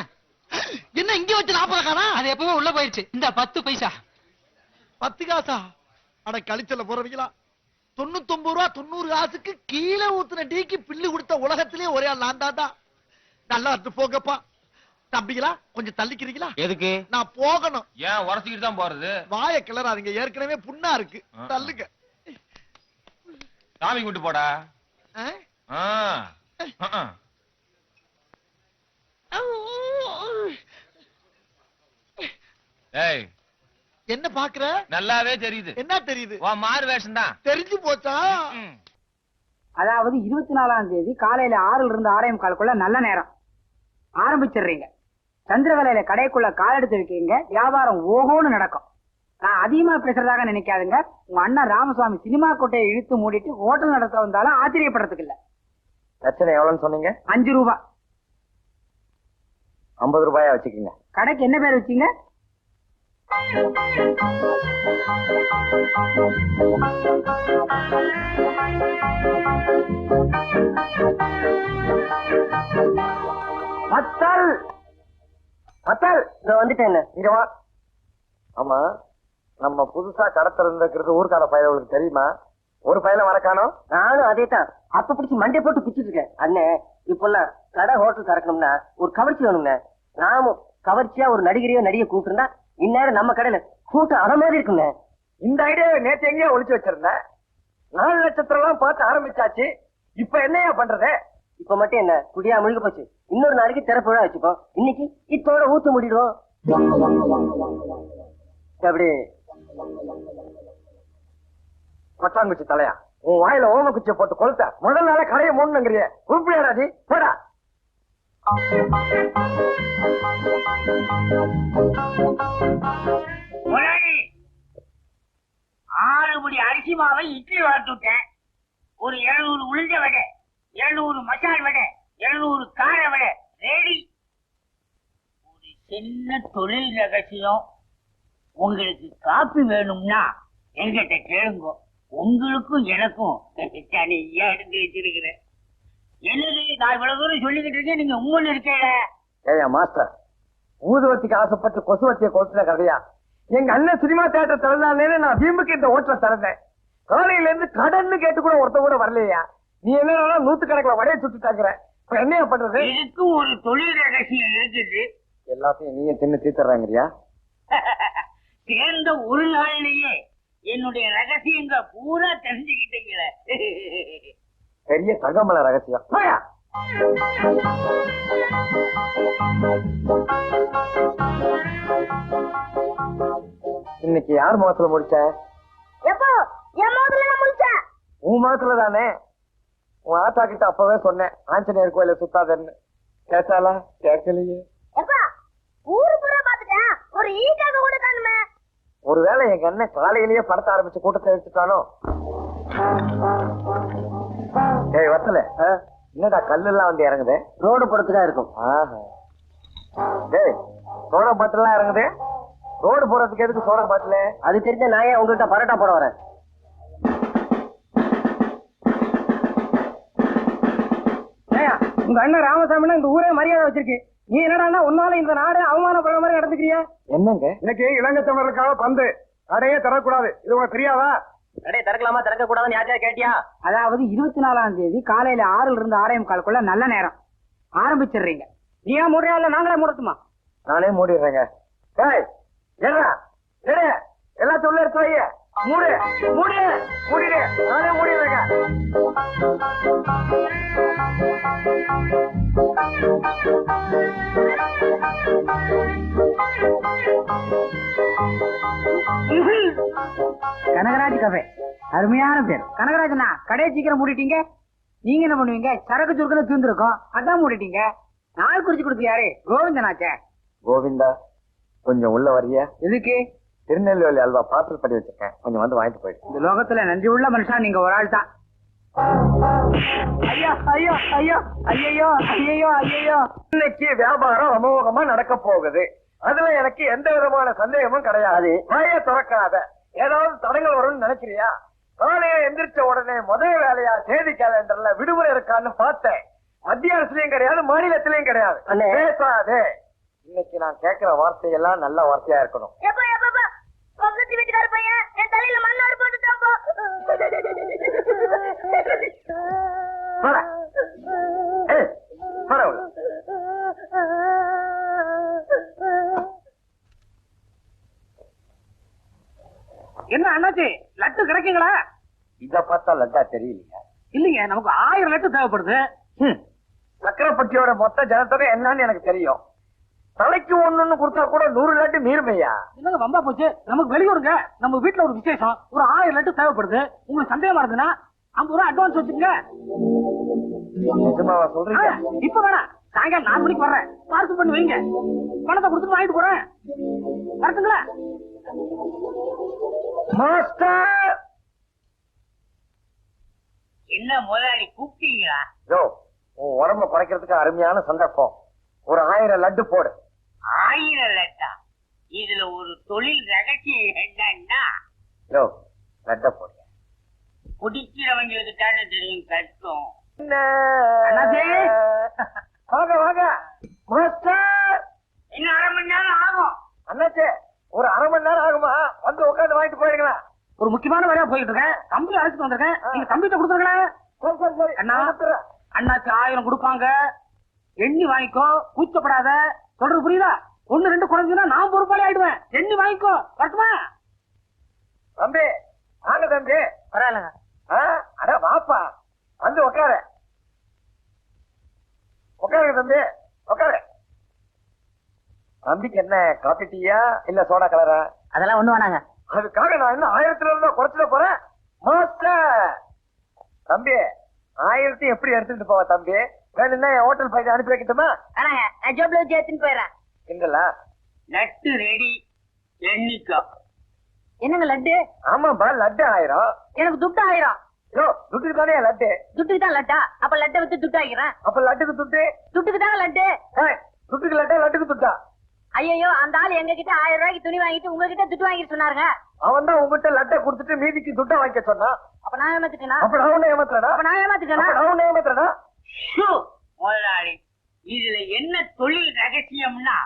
என்ன இங்க வச்சு 40 காணா? அது எப்பவே உள்ள போயிருச்சு. இந்த 10 பைசா 10 காசா? அட கழிச்சல போறவங்களா. 99 ரூபா 90 காசுக்கு கீழே ஊத்துன டீக்கு பில்லு கொடுத்த உலகத்திலே ஒரே ஆள் நான் தாண்டா. நல்லா இருந்து போங்கப்பா. தம்பிங்களா கொஞ்சம் தள்ளிக்கிறீங்களா? எதுக்கு? நான் போகணும். ஏன் உரசிக்கிட்டு தான் போறது? வாய கிளறாதீங்க, ஏற்கனவே புண்ணா இருக்கு. தள்ளுங்க. சாமி கூட்டு போடா. ஏய் என்ன பாக்குற? நல்லாவே தெரியுது. என்ன தெரியுது? மாறு வேஷம் தான். தெரிஞ்சு போச்சா? அதாவது 24ஆம் தேதி காலையில 6ல இருந்து 6:45 நல்ல நேரம் ஆரம்பிச்சிடுறீங்க. சந்திரகலையில கடைக்குள்ள கால் எடுத்து வைக்கிறீங்க. வியாபாரம் ஓஹோன்னு நடக்கும். நான் அதிகமா பேசுறதாக நினைக்காதுங்க. உங்க அண்ணன் ராமசுவாமி சினிமா கோட்டையை இழுத்து மூடிட்டு ஹோட்டல் நடத்த வந்தாலும் ஆச்சரியப்படுறதுக்கு இல்ல. பிரச்சனை எவ்வளவுன்னு சொன்னீங்க? 5 ரூபாய். 50 ரூபாயா வச்சுக்கோங்க. கடைக்கு என்ன பேர் வச்சீங்க? பத்தல் பத்தல். இத வந்துட்டேன். இங்க வா. ஆமா நம்ம புதுசா கடை திறந்திருக்கிறது ஊர்க்கார பயலுக்கு தெரியுமா? ஒரு பயல வர காணோம். நானும் அதே தான் அப்ப பிடிச்சி மண்டை போட்டு பிச்சுட்டு இருக்கேன். அண்ணே இப்பெல்லாம் கடை ஹோட்டல் திறக்கணும்னா ஒரு கவர்ச்சி வேணுங்க. நாமும் கவர்ச்சியா ஒரு நடிகரையோ நடிகை கூப்பிட்டுருந்தா இந்நேரம் நம்ம கடையில கூட்டம் அத மாதிரி இருக்குங்க. இந்த ஐடியாவை நேற்று எங்கேயோ ஒளிச்சு வச்சிருந்தேன். 4 நட்சத்திரம் எல்லாம் பார்த்து ஆரம்பிச்சாச்சு. இப்ப என்னையா பண்றது? இப்ப மட்டும் என்ன குடியா முழுக போச்சு. இன்னொரு நாளைக்கு திறப்பு விழா வச்சுப்போம். இன்னைக்கு இத்தோட ஊத்து முடிடுவோம். எப்படி கொட்டாங்குச்சி தலையா? உன் வாயில ஓம குச்சியை போட்டு கொளுத்த முதல் நாள கடையை மூணுங்கிறிய உருப்படியாடாதி போடா. முதலாளி 6 படி அரிசி மாவை இட்லி வார்த்துட்டேன். ஒரு 700 உளுந்த வடை, 700 மசால் வடை, 700 கார வடை ரெடி. ஒரு சின்ன தொழில் ரகசியம். உங்களுக்கு காப்பி வேணும்னா எங்கிட்ட கேளுங்க. உங்களுக்கும் எனக்கும் தனியா எடுத்து வச்சிருக்கிறேன். என்னது நான் இவ்வளவு தூரம் சொல்லிக்கிட்டு இருக்கேன், நீங்க உங்கன்னு இருக்கேன். ஏயா மாஸ்டர், ஊதுவத்திக்கு ஆசைப்பட்டு கொசுவத்திய கொடுத்துன கதையா? எங்க அண்ணன் சினிமா தியேட்டர் திறந்தானே நான் வீம்புக்கு இந்த ஓட்டல திறந்தேன். காலையில இருந்து கடன்னு கேட்டு கூட ஒருத்த கூட வரலையா? நீ என்ன 100 கணக்குல வடைய சுட்டுட்டாக்குற. இப்ப என்னையா பண்றது? இதுக்கும் ஒரு தொழில் ரகசியம் இருக்குது. எல்லாத்தையும் நீயே தின்னு தீத்துறாங்கறியா? சேர்ந்த ஒரு நாளிலேயே என்னுடைய ரகசியங்க பூரா தெரிஞ்சுக்கிட்டீங்களே. பெரிய தங்கமல ரகசியம். போயா. இன்னைக்கு யார் முகத்துல முடிச்ச? உன் முகத்துல தானே. உன் ஆத்தா கிட்ட அப்பவே சொன்னேன் ஆஞ்சநேயர் கோயில சுத்தாதன்னு. கேட்டாலா? கேட்கலையே. ஒருவேளை எங்க அண்ணன் காலையிலேயே படத்த ஆரம்பிச்சு கூட்டத்தை எடுத்துட்டானோ? ஏய் வத்தல, என்னடா கல்லு எல்லாம் வந்து இறங்குது? ரோடு போறதுக்கா இருக்கும். டேய், சோடா பாட்டில் எல்லாம் இறங்குது. ரோடு போறதுக்கு எதுக்கு சோடா பாட்டில்? அது தெரிஞ்ச நான் ஏன் உங்ககிட்ட பரோட்டா போட வரேன்? உங்க அண்ணன் ராமசாமினா இந்த ஊரே மரியாதை வச்சிருக்கு. நீ என்னடா உன்னால இந்த நாடு அவமானப்படுற மாதிரி நடந்துக்கிறியா? என்னங்க இன்னைக்கு இளங்கத்தமிழருக்காக பந்து கடையே தரக்கூடாது, இது உனக்கு தெரியாதா? கடையை திறக்கலாமா திறக்க கூடாதுன்னு யாரையா கேட்டியா? அதாவது 24ஆம் தேதி காலையில 6ல இருந்து 6:45 நல்ல நேரம் ஆரம்பிச்சிடுறீங்க. நீ ஏன் மூடுறியா இல்ல நாங்களே மூடட்டுமா? நானே மூடிடுறேங்க. எல்லாத்தையும் உள்ள எடுத்து வை. மூடு மூடு மூடிடு. நானே மூடிடுறேங்க. கனகராஜ் கஃபே, அருமையான பேர். கனகராஜனா, கடையை சீக்கிரம் மூடிட்டீங்க. நீங்க என்ன பண்ணுவீங்க? சரக்கு சுருக்குன்னு தீர்ந்துருக்கும், அதான் மூடிட்டீங்க. நாள் குறிச்சு கொடுத்து யாரு? கோவிந்தனாச்சே. கோவிந்தா, கொஞ்சம் உள்ள வரியா? எதுக்கு? திருநெல்வேலி அல்வா பார்சல் பண்ணி வச்சிருக்கேன், கொஞ்சம் வந்து வாங்கிட்டு போயிடு. இந்த லோகத்துல நன்றி உள்ள மனுஷன் நீங்க ஒரு ஆள் தான். ஐயோ ஐயோ ஐயோ ஐயோ ஐயோ ஐயோ. இன்னைக்கு வியாபாரம் அமோகமா நடக்க போகுது. அதுல எனக்கு எந்த விதமான சந்தேகமும் கிடையாது. வாயை திறக்காத. ஏதாவது தடங்கள் வரும்னு நினைக்கிறியா? காலையில எந்திரிச்ச உடனே முதல் வேலையா தேதி கேலண்டர்ல விடுமுறை இருக்கான்னு பார்த்தேன். மத்திய அரசுலயும் கிடையாது, மாநிலத்திலயும் கிடையாது. பேசாதே. இன்னைக்கு நான் கேட்கிற வார்த்தையெல்லாம் நல்ல வார்த்தையா இருக்கணும். வீட்டுக்கார பையன் என் தலையில மண்ணாறு போட்டுட்டான். என்ன அண்ணாச்சி, லட்டு கிடைக்குங்களா? இத பார்த்தா லட்டா தெரியலையா? இல்லைங்க, நமக்கு 1000 லட்டு தேவைப்படுது. சக்கரப்பட்டியோட மொத்த ஜனத்தொகை என்னன்னு எனக்கு தெரியும். தலைக்கு ஒண்ணு கொடுத்தா கூட 100 லட்டு மீறுமையா? என்னங்க வம்பா போச்சு. நமக்கு வெளியூருங்க, நம்ம வீட்டுல ஒரு விசேஷம், ஒரு 1000 லட்டு தேவைப்படுது. உங்களுக்கு சந்தேகமா இருந்ததுன்னா 50 ரூபா அட்வான்ஸ் வச்சுக்கோங்க. நிஜமாவா சொல்றீங்க? இப்ப வேணாம், சாயங்காலம் 4 மணிக்கு வர்றேன், பார்சல் பண்ணி வைங்க. பணத்தை கொடுத்துட்டு வாங்கிட்டு போறேன். வரட்டுங்களா? மாஸ்டர், என்ன முதலாளி கூப்பிட்டீங்களா? உன் உடம்ப குறைக்கிறதுக்கு அருமையான சந்தர்ப்பம். ஒரு 1000 லட்டு போடு. 1000 லட்டா? இதுல ஒரு தொழில் ரகசியம் என்னன்னா, லட்ட போடு. குடிக்கிறவங்களுக்கு தானே தெரியும் கஷ்டம். வாங்க வாங்க மாஸ்டர். இன்னும் 1/2 மணி நேரம் ஆகும். அண்ணாச்சே, ஒரு 1/2 மணி நேரம் ஆகுமா? வந்து உட்காந்து வாங்கிட்டு போயிருங்களா? ஒரு முக்கியமான வேலையா போயிட்டு இருக்கேன், தம்பி அழைச்சிட்டு வந்திருக்கேன். நீங்க தம்பிட்ட கொடுத்துருங்களேன். அண்ணா, அண்ணாச்சி 1000 கொடுப்பாங்க, எண்ணி வாங்கிக்கோ, கூச்சப்படாத. சொல்றது புரியுதா? 1 2 குறைஞ்சுன்னா நான் பொறுப்பாளி ஆயிடுவேன். எண்ணி வாங்கிக்கோ. வரட்டுமா? தம்பி வாங்க தம்பி. பரவாயில்லங்க. அட வாப்பா, வந்து உட்காரு. உட்காரு தம்பி, உட்காரு. தம்பிக்கு என்ன காபி டீயா இல்ல சோடா கலரா? அதெல்லாம் ஒண்ணு வேணாங்க. அதுக்காக நான் என்ன 1000ல இருந்தா குறைச்சிட போறேன்? மாஸ்டர் தம்பி, 1000 எப்படி எடுத்துட்டு போவ தம்பி? வேணும்னா என் ஹோட்டல் பையன் அனுப்பி வைக்கட்டுமா? வேணாங்க, நான் ஜோப்ல வச்சு எடுத்துட்டு போயிடுறேன். இல்லல, லட்டு ரெடி, எண்ணிக்கோ. என்னங்க லட்டு? ஆமாப்பா, லட்டு 1000. எனக்கு துட்டு 1000. துட்டுக்கு தானே லட்டு? துட்டுக்கு தான் லட்டா? அப்ப லட்டை வித்து துட்டு ஆகிறேன். அப்ப லட்டுக்கு துட்டு? துட்டுக்கு தாங்க லட்டு. துட்டுக்கு லட்டா, லட்டுக்கு துட்டா? ஐயோ அந்த ஆள் எங்க கிட்ட 1000 ரூபாய்க்கு துணி வாங்கிட்டு உங்ககிட்ட துட்டு வாங்கிட்டு சொன்னாருங்க. அவன் தான் உங்ககிட்ட லட்டை கொடுத்துட்டு மீதிக்கு துட்டை வாங்கிக்க சொன்னான். அப்ப நான் ஏமாத்திட்டேனா? அப்ப நான் உன்னை ஏமாத்துறேனா? அப்ப நான் ஏமாத்திட்டேனா? அப்ப நான் உன்னை ஏமாத்துறேனா? முதலாளி, இதுல என்ன தொழில் ரகசியம்னா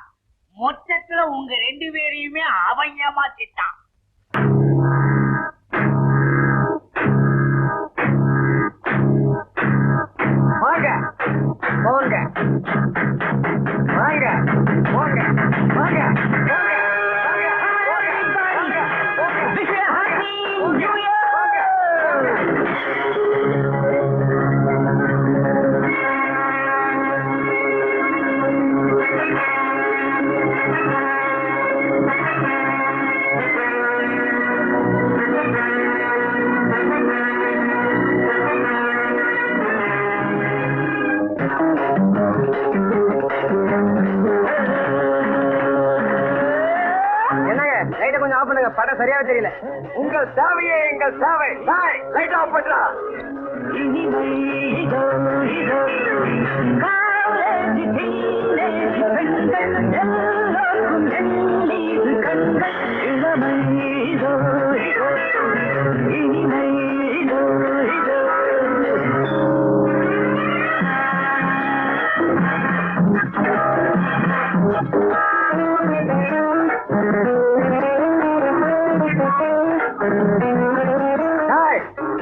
மொத்தத்துல உங்க 2 பேரையுமே அவன் ஏமாத்திட்டான். வாங்க போங்க வாங்க போங்க வாங்க லைட்ட கொஞ்சம் ஆஃப் பண்ணுங்க, படம் சரியாவே தெரியல. உங்கள் சேவையே எங்கள் சேவை. லைட் ஆஃப் பண்றா.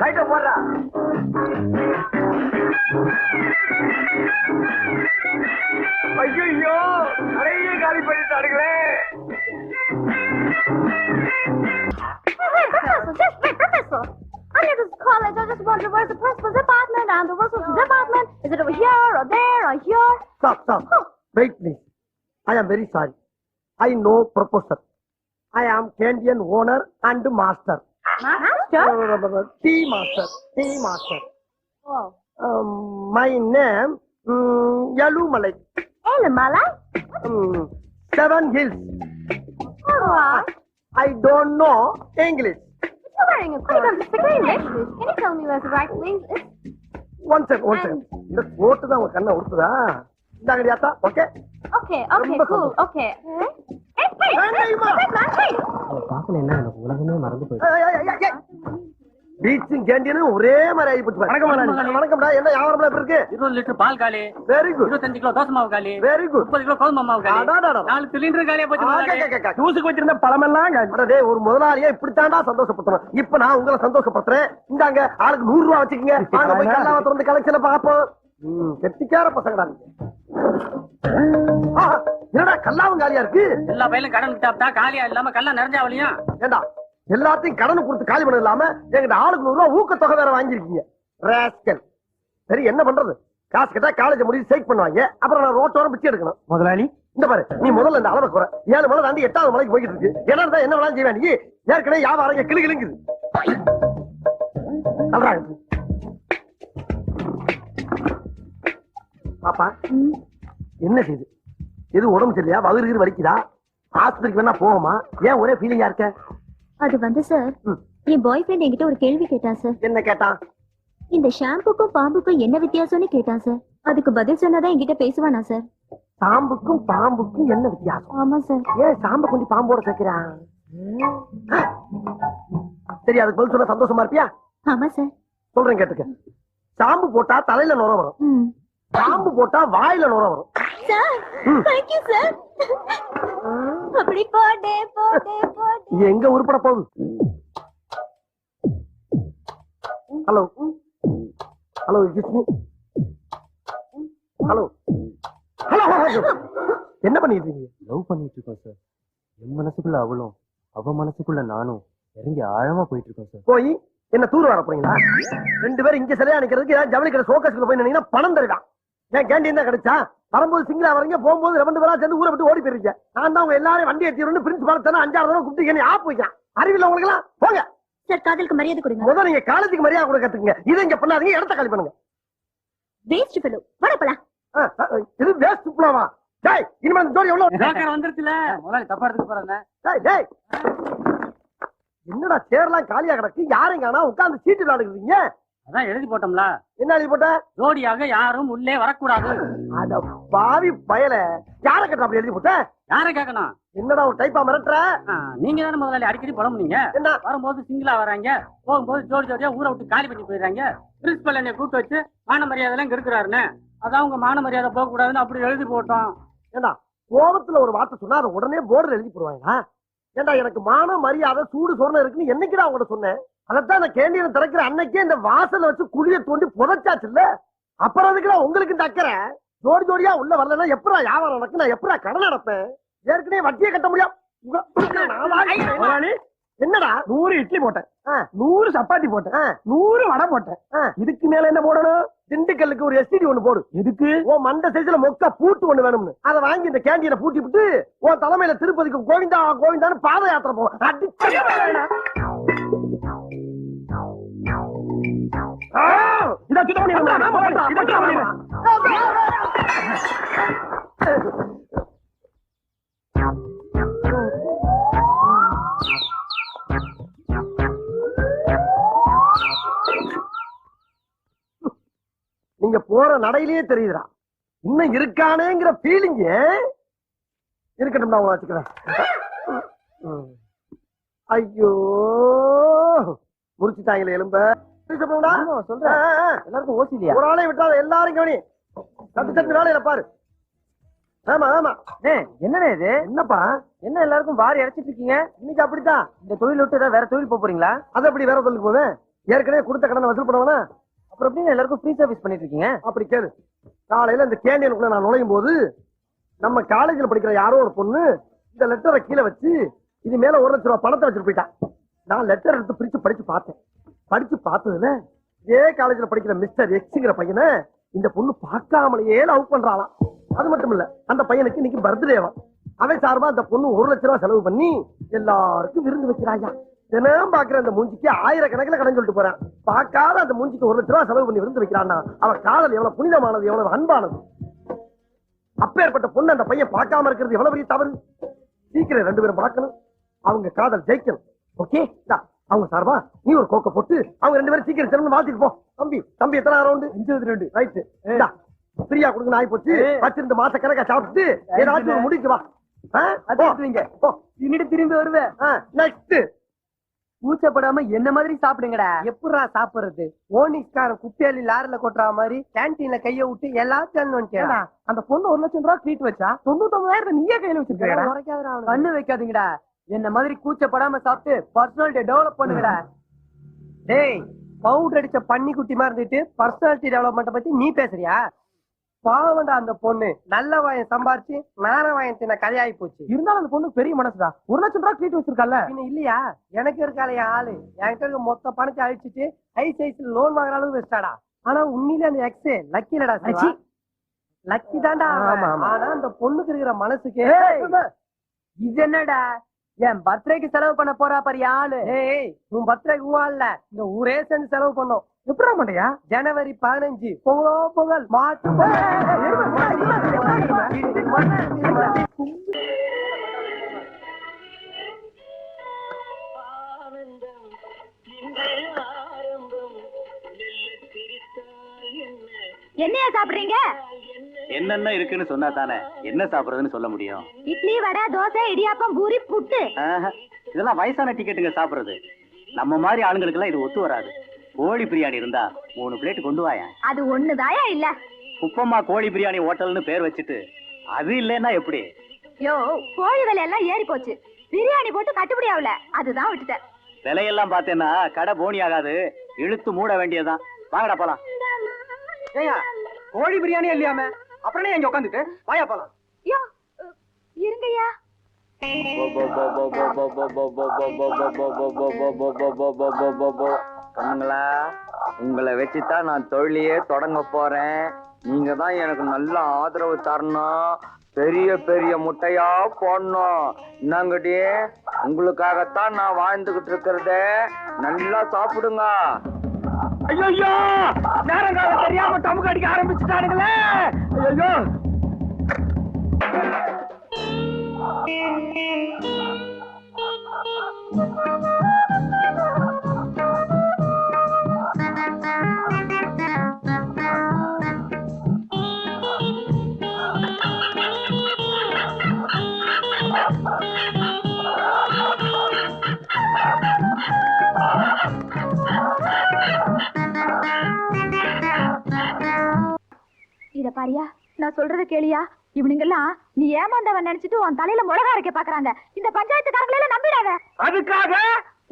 லைட்ட போடுறா. ஐயோ நிறைய காலி பண்ணிட்டாருங்களே. Professor, I'm new to this college. I just wonder where's the principal's apartment and the Russell's department. Is it over here or there or here? Stop. Wait, please. I am very sorry. I know professor. I am Canadian owner and master. Master? Tea master. Oh. My name, Yalumalai. Elamala? 7 hills. Alright. I don't know English. You're wearing a coat. I don't speak English. Can you tell me where's the right place is? One second. இந்த கோட்டு தான் உங்க கண்ணை உடுத்துதா? இந்தாங்கடியாத்தா, okay? Okay, cool, okay. Hey! உலகமே மறந்து போயிடுச்சு. பீச்சும் கேண்டீனும் ஒரே மாதிரி ஆகி போச்சு. வணக்கம்டா. என்ன வியாபாரம் எப்படி இருக்கு? 20 லிட்டர் பால் காலி, வெரி குட். 25 கிலோ தோசை மாவு காலி, வெரி குட். 30 கிலோ கோதுமை மாவு காலி, 4 சிலிண்டர் காலியா போச்சு. ஜூஸுக்கு வச்சிருந்த பழமெல்லாம் டேய், ஒரு முதலாளியா இப்படித்தாண்டா சந்தோஷப்படுத்தணும். இப்ப நான் உங்களை சந்தோஷப்படுத்துறேன். இந்தாங்க, ஆளுக்கு 100 ரூபாய் வச்சுக்கோங்க. வாங்க போய் கல்லாவ திறந்து கலெக்ஷனை பாப்போம். கெட்டிக்கார பசங்கடா. என்னடா கல்லாவும் காலியா இருக்கு? எல்லா பையிலும் கடன் கிட்டாப்டா காலியா இல்லாம கல்லா நிறைஞ்சாவலியும். ஏண்டா எல்லாத்தையும் கடன் கொடுத்து காலி பண்ண இல்லாம எங்கிட்ட ஆளுக்கு 100 ரூபாய் ஊக்கத்தொகை வேற வாங்கிருக்கீங்க. ராஸ்கல். சரி, என்ன பண்றது? காசு கேட்டா காலேஜ் முடிச்சு சைட் பண்ணுவாங்க. அப்புறம் நான் ரோட்டோரம் பிச்சை எடுக்கணும். முதலாளி, இந்த பாரு, நீ முதல்ல இந்த அளவை குறை. 7 மலை தாண்டி 8வது மலைக்கு போய்கிட்டு இருக்கு. என்ன இருந்தா என்ன வேணாலும் செய்வேன். நீ ஏற்கனவே வியாபாரம் கிளி கிளிங்குது. பாப்பா, என்ன செய்யுது? எது உடம்பு சரியில்லையா? வயிறு வலிக்குதா? ஆஸ்பத்திரிக்கு வேணா போவோமா? ஏன் ஒரே ஃபீலிங்கா இருக்க? அது வந்து சார், என் பாய் ஃப்ரெண்ட் என்கிட்ட ஒரு கேள்வி கேட்டான் சார். என்ன கேட்டான்? இந்த ஷாம்புக்கும் பாம்புக்கும் என்ன வித்தியாசம்னு கேட்டான் சார். அதுக்கு பதில் சொன்னாதான் என்கிட்ட பேசுவானா சார். சாம்புக்கும் பாம்புக்கும் என்ன வித்தியாசம்? ஆமா சார். ஏன் சாம்பை கொண்டு பாம்போட சேர்க்கிறான்? சரி, அதுக்கு பதில் சொன்னா சந்தோஷமா இருப்பியா? ஆமா சார். சொல்றேன் கேட்டுக்க. சாம்பு போட்டா தலையில நுர வரும், பாம்பு போட்டா வாயில நுர வரும். Sir, thank you sir. அப்படி போடே. இது எங்க உருப்பட போகுது? ஹலோ, என்ன பண்ணிட்டு இருக்கீங்க? லவ் பண்ணிட்டு இருக்கோம் சார். என் மனசுக்குள்ள அவளும் அவ மனசுக்குள்ள நானும் இறங்கி ஆழமா போயிட்டு இருக்கோம் சார். போய் என்ன தூர் வர போறீங்களா? 2 பேரும் இங்க சிலையா நிக்கிறதுக்கு ஜவுளி கடை சோகாசுக்குள்ள போய் நின்னீங்கன்னா பணம் தருவான். ஏன் கேண்டீன் தான் கிடைச்சா? வரும்போது சிங்கிளா வரீங்க, போகும்போது 2 பேரா சேர்ந்து ஊரை விட்டு ஓடி போயிருக்கீங்க. நான் தான் உங்க எல்லாரும் வண்டி எடுத்து பிரின்சிபால் தானே 5-6 தடவை கூப்பிட்டு என்ன ஆப் வைக்கலாம். அறிவில்லை உங்களுக்கு எல்லாம்? போங்க சார். காதலுக்கு மரியாதை கொடுங்க. முதல்ல நீங்க காலேஜுக்கு மரியாதை கொடுக்க கத்துக்குங்க. இதை இங்க பண்ணாதீங்க, இடத்த காலி பண்ணுங்க. Waste fellow. வாடா போலாம். இது வேஸ்ட் ஃபெலோவா? டேய், இனிமே இந்த ஜோடி எவ்வளவு? ஜோக்கர் வந்துருச்சுல. முதல்ல தப்பா எடுத்துக்க போறானே. டேய், என்னடா சேர்லாம் காலியா கிடக்கு? யாரும் காணா? உட்கார்ந்து சீட்டு விளையாடுறீங்க. அதான் எழுதி போட்டோம்ல. என்ன எழுதி போட்ட? ஜோடியாக யாரும் உள்ளே வரக்கூடாது. அட பாவி பயல, யார கேட்ட அப்படி எழுதி போட்ட? யாரை கேட்கணும்? என்னடா ஒரு டைப்பா மிரட்டுற? நீங்க தானே முதலாளி அடிக்கடி புலம்புனீங்க. என்ன வரும்போது சிங்கிளா வராங்க, போகும்போது ஜோடி ஜோடியா ஊரை விட்டு காலி பண்ணி போயிடுறாங்க. பிரின்சிபல் என்னை கூப்பிட்டு வச்சு மான மரியாதை எல்லாம் கெடுக்கிறாருன்னு, அதான் உங்க மான மரியாதை போக கூடாதுன்னு அப்படி எழுதி போட்டோம். ஏண்டா கோபத்துல ஒரு வார்த்தை சொன்னா அதை உடனே போர்டுல எழுதி போடுவாங்க. ஏண்டா எனக்கு மான மரியாதை சூடு சொரணை இருக்குன்னு என்னைக்குடா உங்கள்ட்ட சொன்னேன்? அதைத்தான் நான் கேண்டீனை திறக்கிற அன்னைக்கே இந்த வாசல்ல வச்சு குழிய தோண்டி புதைச்சாச்சு இல்ல. அப்புறம் அதுக்குடா உங்களுக்கு இந்த அக்கறை? ஜோடி ஜோடியா உள்ள வரலன்னா எப்படா வியாபாரம் நடக்கு? நான் எப்படா கடன் நடப்பேன்? ஏற்கனவே வட்டியை கட்ட முடியும். என்னடா 100 இட்லி போட்டேன், 100 சப்பாத்தி போட்டேன், 100 வடை போட்டேன். இதுக்கு மேல என்ன போடணும்? திண்டுக்கல்லுக்கு ஒரு எஸ்டிடி ஒண்ணு போடு. எதுக்கு? உன் மண்ட சைஸ்ல மொக்க பூட்டு ஒண்ணு வேணும்னு. அதை வாங்கி இந்த கேண்டீனை பூட்டி விட்டு உன் தலைமையில திருப்பதிக்கு கோவிந்தா கோவிந்தான்னு பாத யாத்திரை போவோம். நீங்க போற நடையிலேயே தெரியுதுடா இன்னும் இருக்கானேங்கிற ஃபீலிங். இருக்கட்டும், நான் வச்சுக்கிறேன். ஐயோ முடிச்சுட்டாங்களே எலும்ப. சொல்றேன் எல்லாருக்கும் ஓசிலியா? ஒரு ஆளை விட்டா எல்லாரும் கவனி. தட்டு தட்டு வேலையில பாரு. ஆமா ஆமா. என்னண்ணே இது? என்னப்பா என்ன எல்லாருக்கும் வாரி இறைச்சிட்டு இருக்கீங்க? இன்னைக்கு அப்படித்தான். இந்த தொழில் விட்டு ஏதாவது வேற தொழில் போறீங்களா? அது அப்படி வேற தொழிலுக்கு போவேன். ஏற்கனவே கொடுத்த கடனை வசூல் பண்ணுவானா? அப்புறம் எப்படி எல்லாருக்கும் ஃப்ரீ சர்வீஸ் பண்ணிட்டு இருக்கீங்க? அப்படி கேளு. காலையில இந்த கேண்டீனுக்குள்ள நான் நுழையும் போது நம்ம காலேஜ்ல படிக்கிற யாரோ ஒரு பொண்ணு இந்த லெட்டரை கீழே வச்சு இது மேல 1 லட்சம் ரூபாய் பணத்தை வச்சுட்டு போயிட்டான். நான் லெட்டர் எடுத்து பிரிச்சு படிச்சு பார்த்தேன். படிச்சு பார்த்ததுல இதே காலேஜ்ல படிக்கிற மிஸ்டர் எக்ஸ்ங்கிற பையனை இந்த பொண்ணு பார்க்காமலேயே லவ் பண்றாளாம். அது மட்டும் இல்ல, அந்த பையனுக்கு இன்னைக்கு பர்த்டேவா. அவன் சார்பா அந்த பொண்ணு 1 லட்சம் ரூபாய் செலவு பண்ணி எல்லாருக்கும் விருந்து வைக்கிறாயா. தினம் பாக்குற அந்த மூஞ்சிக்கு 1000கணக்கில் கடன் சொல்லிட்டு போறான். பார்க்காத அந்த மூஞ்சிக்கு 1 லட்சம் ரூபாய் செலவு பண்ணி விருந்து வைக்கிறான்னா அவன் காதல் எவ்வளவு புனிதமானது, எவ்வளவு அன்பானது. அப்பேற்பட்ட பொண்ணு அந்த பையன் பார்க்காம இருக்கிறது எவ்வளவு பெரிய தவறு. சீக்கிரம் 2 பேரும் பார்க்கணும், அவங்க காதல் ஜெயிக்கணும். ஓகே, அவங்க சார்பா நீ ஒரு கோக்க போட்டு அவங்க 2 பேரும் சீக்கிரம் திரும்ப வாழ்த்துட்டு போ. தம்பி தம்பி எத்தனை ரவுண்டு? 52. ரைட். ஃப்ரீயா கொடுங்க. ஆகி போச்சு. வச்சிருந்து மாச கணக்கா சாப்பிட்டு ஏதாச்சும் ஒரு முடிக்கு வா. இன்னிட்டு திரும்பி வருவேன். நெக்ஸ்ட் கூச்சப்படாம என்ன மாதிரி சாப்பிடுங்கடா. எப்படா சாப்பிடுறது? ஓனிஸ்காரன் குப்பையாளி லாரில கொட்டுற மாதிரி கேன்டீன்ல கைய விட்டு எல்லாத்தையும் அந்த பொண்ணு 1 லட்சம் ரூபாய் ட்ரீட் வச்சா 99,000 நீயே கையில வச்சிருக்கா. கண்ணு வைக்காதீங்கடா. என்ன மாதிரி கூச்சப்படாம சாப்பிட்டு பர்சனாலிட்டி டெவலப் பண்ணுங்கடா. டேய், பவுடர் அடிச்ச பன்னி குட்டி மாதிரி இருந்துட்டு பர்சனாலிட்டி டெவலப்மெண்ட் பத்தி நீ பேசுறியா? பாவண்டா அந்த பொண்ணு நல்ல வாயம் சம்பாரிச்சு நான வாயம் தின்ன கதையாகி போச்சு. இருந்தாலும் அந்த பொண்ணு பெரிய மனசுடா. 1 லட்சம் ரூபாய் ட்ரீட் வச்சிருக்கல. இல்லையா? எனக்கு இருக்காளையா ஆளு. என்கிட்ட இருக்க மொத்த பணத்தை அழிச்சிட்டு ஹை சைஸ்ல லோன் வாங்குற அளவுக்கு வச்சாடா. ஆனா உண்மையில அந்த எக்ஸ் லக்கி இல்லடா. லக்கி தான்டா. ஆனா அந்த பொண்ணுக்கு இருக்கிற மனசுக்கு இது என்னடா? என் பர்த்டேக்கு செலவு பண்ண போறா பாரு ஆளு. ஏய், உன் பர்த்டேக்கு இல்ல, இந்த ஊரே சேர்ந்து செலவு பண்ணோம். எப்படா மாட்டியா? ஜனவரி 15 பொங்கலோ பொங்கல் மாட்டு என்னையா சாப்பிடுறீங்க? என்னென்ன இருக்குன்னு சொன்னா தானே என்ன சாப்பிடுறதுன்னு சொல்ல முடியும். இட்லி, வடை, தோசை, இடியாப்பம், பூரி, புட்டு. இதெல்லாம் வயசான டிக்கெட்டுங்க சாப்பிடுறது. நம்ம மாதிரி ஆளுங்களுக்கு எல்லாம் இது ஒத்து வராது. கோழி பிரியாணி இருந்தா 3 பிளேட் கொண்டு வாயா. அது ஒண்ணுதாயா இல்ல. உப்பம்மா கோழி பிரியாணி ஹோட்டல்னு பேர் வச்சுட்டு அது இல்லன்னா எப்படி? யோ, கோழி விலை எல்லாம் ஏறி போச்சு. பிரியாணி போட்டு கட்டுப்படி ஆகல, அதுதான் விட்டுட்டேன். விலையெல்லாம் பார்த்தேன்னா கடை போனி ஆகாது, இழுத்து மூட வேண்டியதுதான். வாங்கடா போலாம். ஏயா, கோழி பிரியாணி இல்லையாம அப்புறம் எங்க உட்காந்துட்டு வாயா போலாம். யோ, இருங்கய்யா. கண்ணுங்களா, உங்களை வச்சுதான் நான் தொழிலையே தொடங்க போறேன். நீங்க தான் எனக்கு நல்ல ஆதரவு தரணும். பெரிய பெரிய முட்டையா போடணும். என்னங்கடி, உங்களுக்காகத்தான் நான் வாழ்ந்துகிட்டு இருக்கிறத. நல்லா சாப்பிடுங்க. ஐயோ, நேரங்கால தெரியாம டமுக்கு அடிக்க ஆரம்பிச்சுட்டானுங்களே. ஐயோ, இத பாரியா, நான் சொல்றத கேளியா. இவனுங்க எல்லாம் நீ ஏமாந்தவன் நினைச்சிட்டு உன் தலையில மிளகா அரைக்க பாக்குறாங்க. இந்த பஞ்சாயத்துக்காரங்களை எல்லாம் நம்பிடாத. அதுக்காக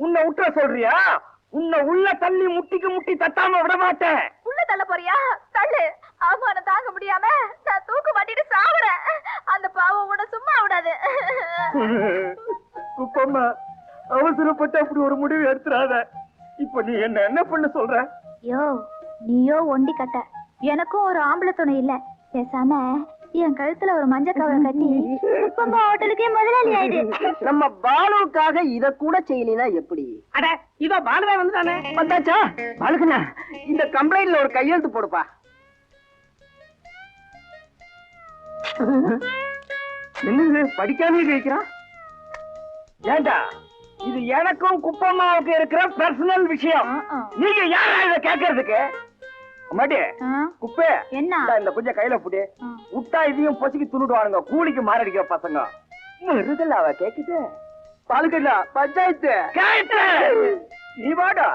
உன்னை உற்ற சொல்றியா? உன்னை உள்ள தள்ளி முட்டிக்கு முட்டி தட்டாம விட மாட்டேன். உள்ள தள்ள போறியா? தள்ளு. அவமானம் தாங்க முடியாம நான் தூக்கு மாட்டிட்டு சாவுறேன். அந்த பாவம் உன்னை சும்மா விடாது. குப்பம்மா, அவசரப்பட்டு அப்படி ஒரு முடிவு எடுத்துறாத. இப்ப நீ என்ன பண்ண சொல்ற? யோ, நீயோ ஒண்டி கட்ட, எனக்கும் ஒரு ஆம்பளை துணை இல்ல. பேசாம என் கழுத்துல ஒரு மஞ்சள் கவரை கட்டி குப்பம்மா ஹோட்டலுக்கே முதலாளி ஆயிடு. நம்ம பாலுக்காக இத கூட செய்யலனா எப்படி? அட இதோ பாலுவே வந்துட்டானே. வந்தாச்சா? பாலுக்குண்ணா, இந்த கம்ப்ளைண்ட்ல ஒரு கையெழுத்து போடுப்பா. என்னது படிக்காமலே கேட்கிறான்? ஏண்டா, இது எனக்கும் குப்பம்மாவுக்கு இருக்கிற பர்சனல் விஷயம். நீங்க யாரா இத கேட்கறதுக்கு? மாட்டி குப்பே என்ன இந்த கொஞ்சம் கையில புடி. விட்டா இதையும் பொசுக்கி துணுடுவானுங்க, கூலிக்கு மாரடிக்கிற பசங்க. மருதல் அவ கேக்குது. பாலுக்கண்ணா, பஞ்சாயத்து கேட்டு நீ வாடா.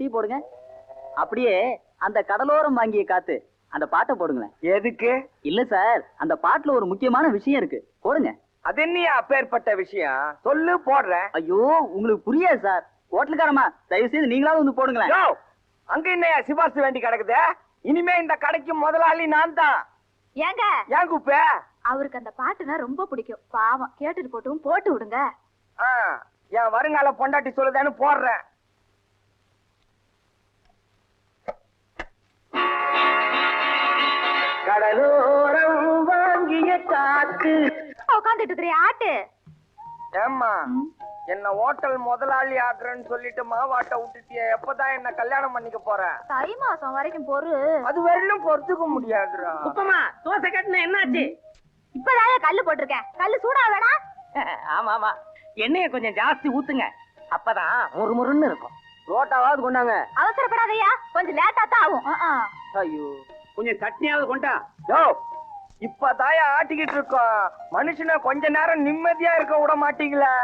டீ போடுங்க. அப்படியே அந்த கடலோரம் வாங்கிய காத்து அந்த பாட்டை போடுங்களேன். எதுக்கு? இல்ல சார், அந்த பாட்டுல ஒரு முக்கியமான விஷயம் இருக்கு, போடுங்க. அது என்னையா அப்பேற்பட்ட விஷயம்? சொல்லு, போடுறேன். ஐயோ, உங்களுக்கு புரியாது சார். ஹோட்டலுக்காரமா, தயவு செய்து நீங்களாவது வந்து போடுங்களேன். அங்க என்னையா சிபாசு வேண்டி கிடக்குது? இனிமே இந்த கடைக்கு முதலாளி நான் தான். ஏங்க ஏன் குப்பே? அவருக்கு அந்த பாட்டுனா ரொம்ப பிடிக்கும். பாவம், கேட்டுட்டு போட்டும், போட்டு விடுங்க. என் வருங்கால பொண்டாட்டி சொல்லுதான்னு போடுறேன். கடலோரம் வாங்கிய காத்து. உட்காந்துட்டு இருக்கிற ஆட்டு. ஏம்மா, என்ன ஹோட்டல் முதலாளி ஆக்குறேன்னு சொல்லிட்டு மாவாட்ட விட்டுட்டிய. எப்பதான் என்ன கல்யாணம் பண்ணிக்க போற? தை மாசம் வரைக்கும் பொறு. அது வரையிலும் பொறுத்துக்க முடியாதுடா. குப்பம்மா, தோசை கட்டின என்னாச்சு? இப்பதான் கல்லு போட்டிருக்கேன். கல்லு சூடா வேணா? ஆமா ஆமா, எண்ணெய கொஞ்சம் ஜாஸ்தி ஊத்துங்க, அப்பதான் முறுமுறுன்னு இருக்கும். ரோட்டாவாவது கொண்டாங்க. அவசரப்படாதயா, கொஞ்சம் லேட்டா தான் ஆகும். ஐயோ, கொஞ்சம் சட்னியாவது கொண்டா. யோ, இப்பதாயா ஆட்டிக்கிட்டு இருக்கோம். மனுஷனை கொஞ்ச நேரம் நிம்மதியா இருக்க விட மாட்டீங்களா?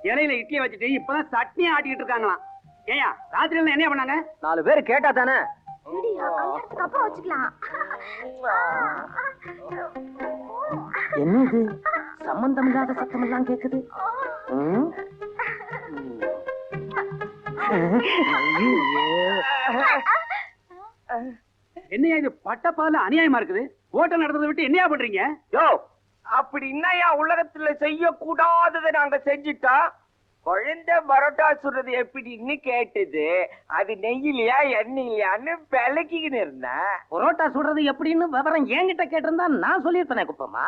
இலையில இட்லியை வச்சுட்டு இப்பதான் சட்னியா ஆட்டிக்கிட்டு இருக்காங்களாம். ஏயா, ராத்திரியில என்ன பண்ணாங்க? 4 பேர் கேட்டா தானே. கல்யாணத்துக்கு அப்புறம் வச்சுக்கலாம். என்னது சம்பந்தம் இல்லாத சத்தம் எல்லாம் கேக்குது? என்னையா இது பட்டப்பால அநியாயமா இருக்குது? ஹோட்டல் நடந்ததை விட்டு என்னையா பண்றீங்க? யோ, அப்படி என்னையா உலகத்துல செய்யக்கூடாததை நாங்க செஞ்சுட்டா? குழந்தை பரோட்டா சுடுறது எப்படின்னு கேட்டது. அது நெய்யிலையா எண்ணெயிலையான்னு விளக்கிக்கின்னு இருந்தேன். பரோட்டா சுடுறது எப்படின்னு விவரம் என்கிட்ட கேட்டிருந்தா நான் சொல்லியிருப்பேனே குப்பம்மா.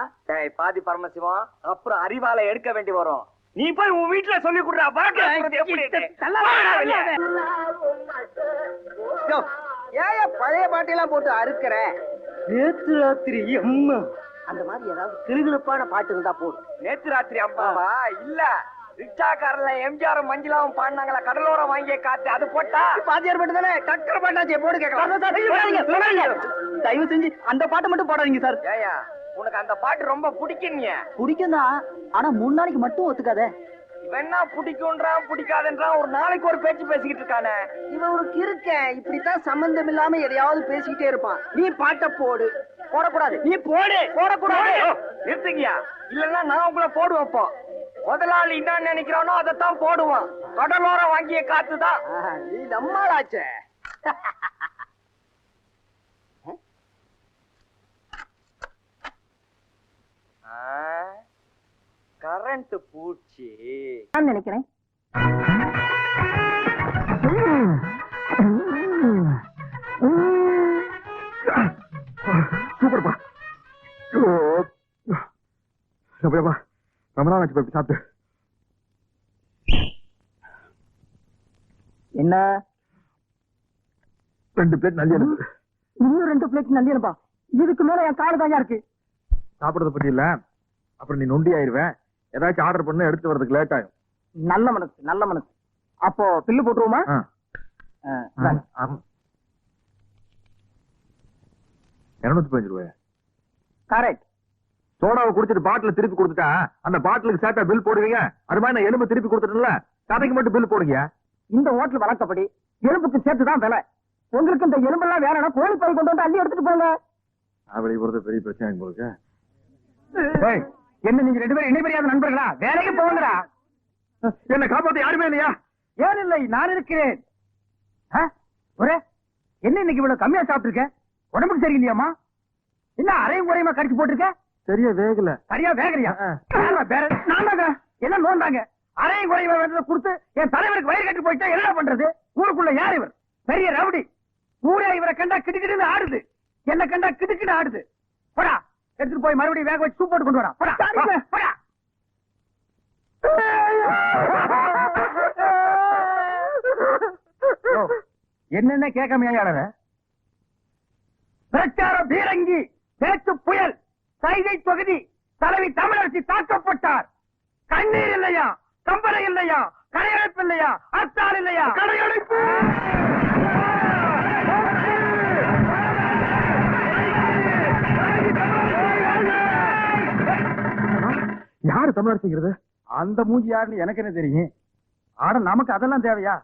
பாதி பரமசிவம், அப்புறம் அறிவால எடுக்க வேண்டி வரும். நீ போய் உன் வீட்டுல சொல்லி கொடுறா பரோட்டா சுடுறது எப்படி. ஏன் பழைய பாட்டெல்லாம் போட்டு அறுக்கிற? நேத்து ராத்திரி அம்மா, அந்த மாதிரி ஏதாவது கிளுகிழப்பான பாட்டு இருந்தா போடும். நேத்து ராத்திரி அம்மாவா? இல்ல, ரிக்ஷாக்காரல எம்ஜிஆர் மஞ்சளாவும் பாடினாங்களா, கடலோரம் வாங்கிய காத்து, அது போட்டா? பாத்தியார் பாட்டு தானே, டக்கர் பாட்டாச்சே, போடு கேட்கலாம். தயவு செஞ்சு அந்த பாட்டை மட்டும் போடாதீங்க சார். ஏயா, உனக்கு அந்த பாட்டு ரொம்ப பிடிக்கும்? பிடிக்கும் தான், ஆனா 3 நாளைக்கு மட்டும் ஒத்துக்காத. இவன்னா பிடிக்கும்ன்றான், பிடிக்காதுன்றான், ஒரு நாளைக்கு ஒரு பேச்சு பேசிக்கிட்டு இருக்கானே. இவன் ஒரு கிறுக்கன், இப்படித்தான் சம்பந்தம் இல்லாம எதையாவது பேசிக்கிட்டே இருப்பான். நீ பாட்டை போடு. போடக்கூடாது. நீ போடு. போடக்கூடாது. நிறுத்துக்கியா, இல்லன்னா நான் உங்களை போடுவேன். இப்போ முதலாளி என்ன நினைக்கிறானோ அதைத்தான் போடுவான். கடலோரம் வாங்கிய காத்துதான். நீ நம்மளாச்சே. கரண்ட் பூச்சி நான் நினைக்கிறேன். சூப்பர்ப்பா. அப்படியாப்பா, ரொம்ப நாள் ஆச்சு சாப்பிட்டு. என்ன 2 பிளேட் நல்லி அனுப்பு. இன்னும் 2 பிளேட் நல்லி அனுப்பா. இதுக்கு மேல என் காடு தாங்க இருக்கு. சாப்பிடறத பத்தி இல்ல, அப்புறம் நீ நொண்டி ஆயிருவேன். ஏதாச்சும் ஆர்டர் பண்ண எடுத்து வரதுக்கு லேட் ஆகும். நல்ல மனசு, நல்ல மனசு. அப்போ பில்லு போட்டுருவோமா? 215 ரூபாய். கரெக்ட். சோடாவை குடிச்சிட்டு பாட்டில் திருப்பி கொடுத்துட்டா அந்த பாட்டிலுக்கு சேர்த்தா பில் போடுவீங்க. அது மாதிரி நான் எலும்பு திருப்பி கொடுத்துட்டேன்ல, கதைக்கு மட்டும் பில் போடுங்க. இந்த ஹோட்டல் வழக்கப்படி எலும்புக்கு சேர்த்துதான் விலை. உங்களுக்கு இந்த எலும்பெல்லாம் வேணா கோழி பை கொண்டு வந்து அள்ளி எடுத்துட்டு போங்க. அப்படி போறது பெரிய பிரச்சனை போலுக்கு. என்ன நீங்க 2 பேரும் இணைபெரியாத நண்பர்களா? வேலைக்கு போங்கடா. என்ன காப்பாத்த யாருமே இல்லையா? ஏன் இல்லை, நான் இருக்கிறேன். ஒரே என்ன இன்னைக்கு இவ்வளவு கம்மியா சாப்பிட்டுருக்க? உடம்புக்கு சரியில்லையாமா? என்ன அரையும் குறையுமா கடிச்சு போட்டிருக்க? சரியா வேகல. சரியா வேகலையா? நாங்க என்ன நோந்தாங்க? அரையும் குறையுமா வேண்டதை கொடுத்து என் தலைவருக்கு வயிறு கட்டி போயிட்டா என்ன பண்றது? ஊருக்குள்ள யார் இவர்? பெரிய ரவுடி. ஊரே இவரை கண்டா கிடுக்கிடுன்னு ஆடுது, என்ன கண்டா கிடுக்கிட்டு ஆடுது. போடா, எடுத்துட்டு போய் மறுபடியும் வேக வச்சு சூப் போட்டு கொண்டு வரா. போடா போடா. என்னென்ன கேட்காமையாளர பிரச்சார பீரங்கி, பேச்சு புயல், சைதை தொகுதி தலைவி தமிழரசி தாக்கப்பட்டார். கண்ணீர் இல்லையா, கம்பளை இல்லையா, கடையடைப்பு இல்லையா, அத்தால் இல்லையா, கடையடைப்பு. யாரு தமிழரசிங்கிறது? அந்த மூஞ்சி யாருன்னு எனக்கு என்ன தெரியும்? ஆனா நமக்கு அதெல்லாம் தேவையா?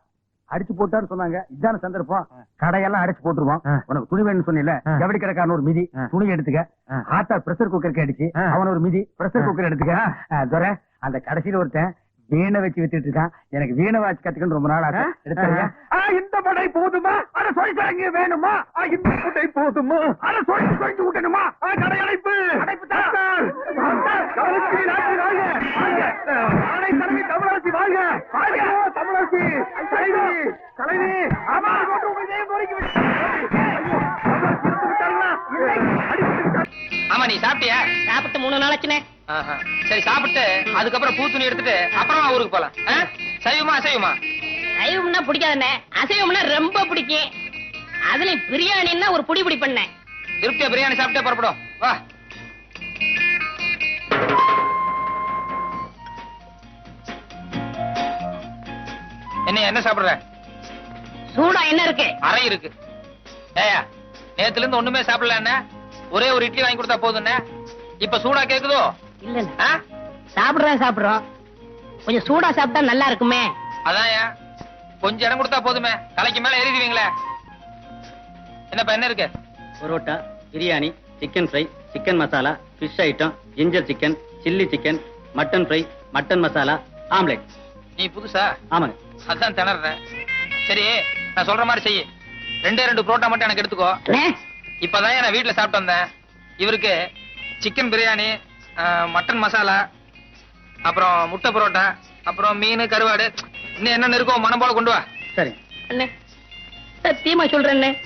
அடிச்சு போட்டான்னு சொன்னாங்க, இதான சந்தர்ப்பம். கடையெல்லாம் அடிச்சு போட்டுருவோம். உனக்கு துணி வேணும்னு சொன்னில, ஜவுளி கடைக்காரன் ஒரு மிதி, துணி எடுத்துக்க. ஆத்தா பிரஷர் குக்கருக்கு அடிச்சு அவன் ஒரு மிதி, பிரஷர் குக்கர் எடுத்துக்க. துரை, அந்த கடைசியில ஒருத்தன் வீணை வச்சு வித்துட்டு இருக்கான். எனக்கு வீணை வாட்சி கத்துக்கணும் ரொம்ப நாள் ஆச்சு. எடுத்துறியா? இந்த படை போதுமா? அத சொல்லி தரங்க வேணுமா? இந்த படை போதுமா? அத சொல்லி சொல்லி விட்டணுமா? கடையடைப்பு அடைப்பு தான். தமிழரசி வாழ்க, தமிழரசி தலைவி. ஆமா, ஆமா, நீ சாப்பிட்டியா? சாப்பிட்டு 3 நாளாச்சுனே. சரி, சாப்பிட்டு அதுக்கப்புறம் பூ துணி எடுத்துட்டு அப்புறமா ஊருக்கு போலாம். சைவமா அசைவமா? சைவம்னா பிடிக்காதுண்ணே, அசைவம்னா ரொம்ப பிடிக்கும். அதுலயும் பிரியாணின்னா ஒரு புடி புடி பண்ணேன். திருப்தியா பிரியாணி சாப்பிட்டே புறப்படும். வா. என்ன சாப்பிடுற? சூடா என்ன இருக்கு? அறை இருக்கு. ஏயா, நேத்துல இருந்து ஒண்ணுமே சாப்பிடல. என்ன ஒரே ஒரு இட்லி வாங்கி கொடுத்தா போதும். இப்ப சூடா கேக்குதோ? இல்ல, சாப்பிடுறோம். கொஞ்சம் சூடா சாப்பிட்டா நல்லா இருக்குமே. அதான் கொஞ்சம் இடம் கொடுத்தா போதுமே, தலைக்கு மேல ஏறிடுவீங்களே. என்னப்பா என்ன இருக்கு? Parotta, biryani, chicken fry, chicken masala, fish item, ginger chicken, chilli chicken, mutton fry, mutton masala, omelette. நீ புதுசா? ஆமாங்க. அதான் திணறேன். சரி, நான் சொல்ற மாதிரி செய்ய. 2 புரோட்டா மட்டும் எனக்கு எடுத்துக்கோ. இப்பதான் நான் வீட்டுல சாப்பிட்டு வந்தேன். இவருக்கு சிக்கன் பிரியாணி, மட்டன் மசாலா, அப்புறம் முட்டை பரோட்டா, அப்புறம் மீன், கருவாடு, இன்னும் என்ன இருக்கோ மனம் போல கொண்டு வா. சரி அண்ணே, சத்தியமா சொல்றேன்,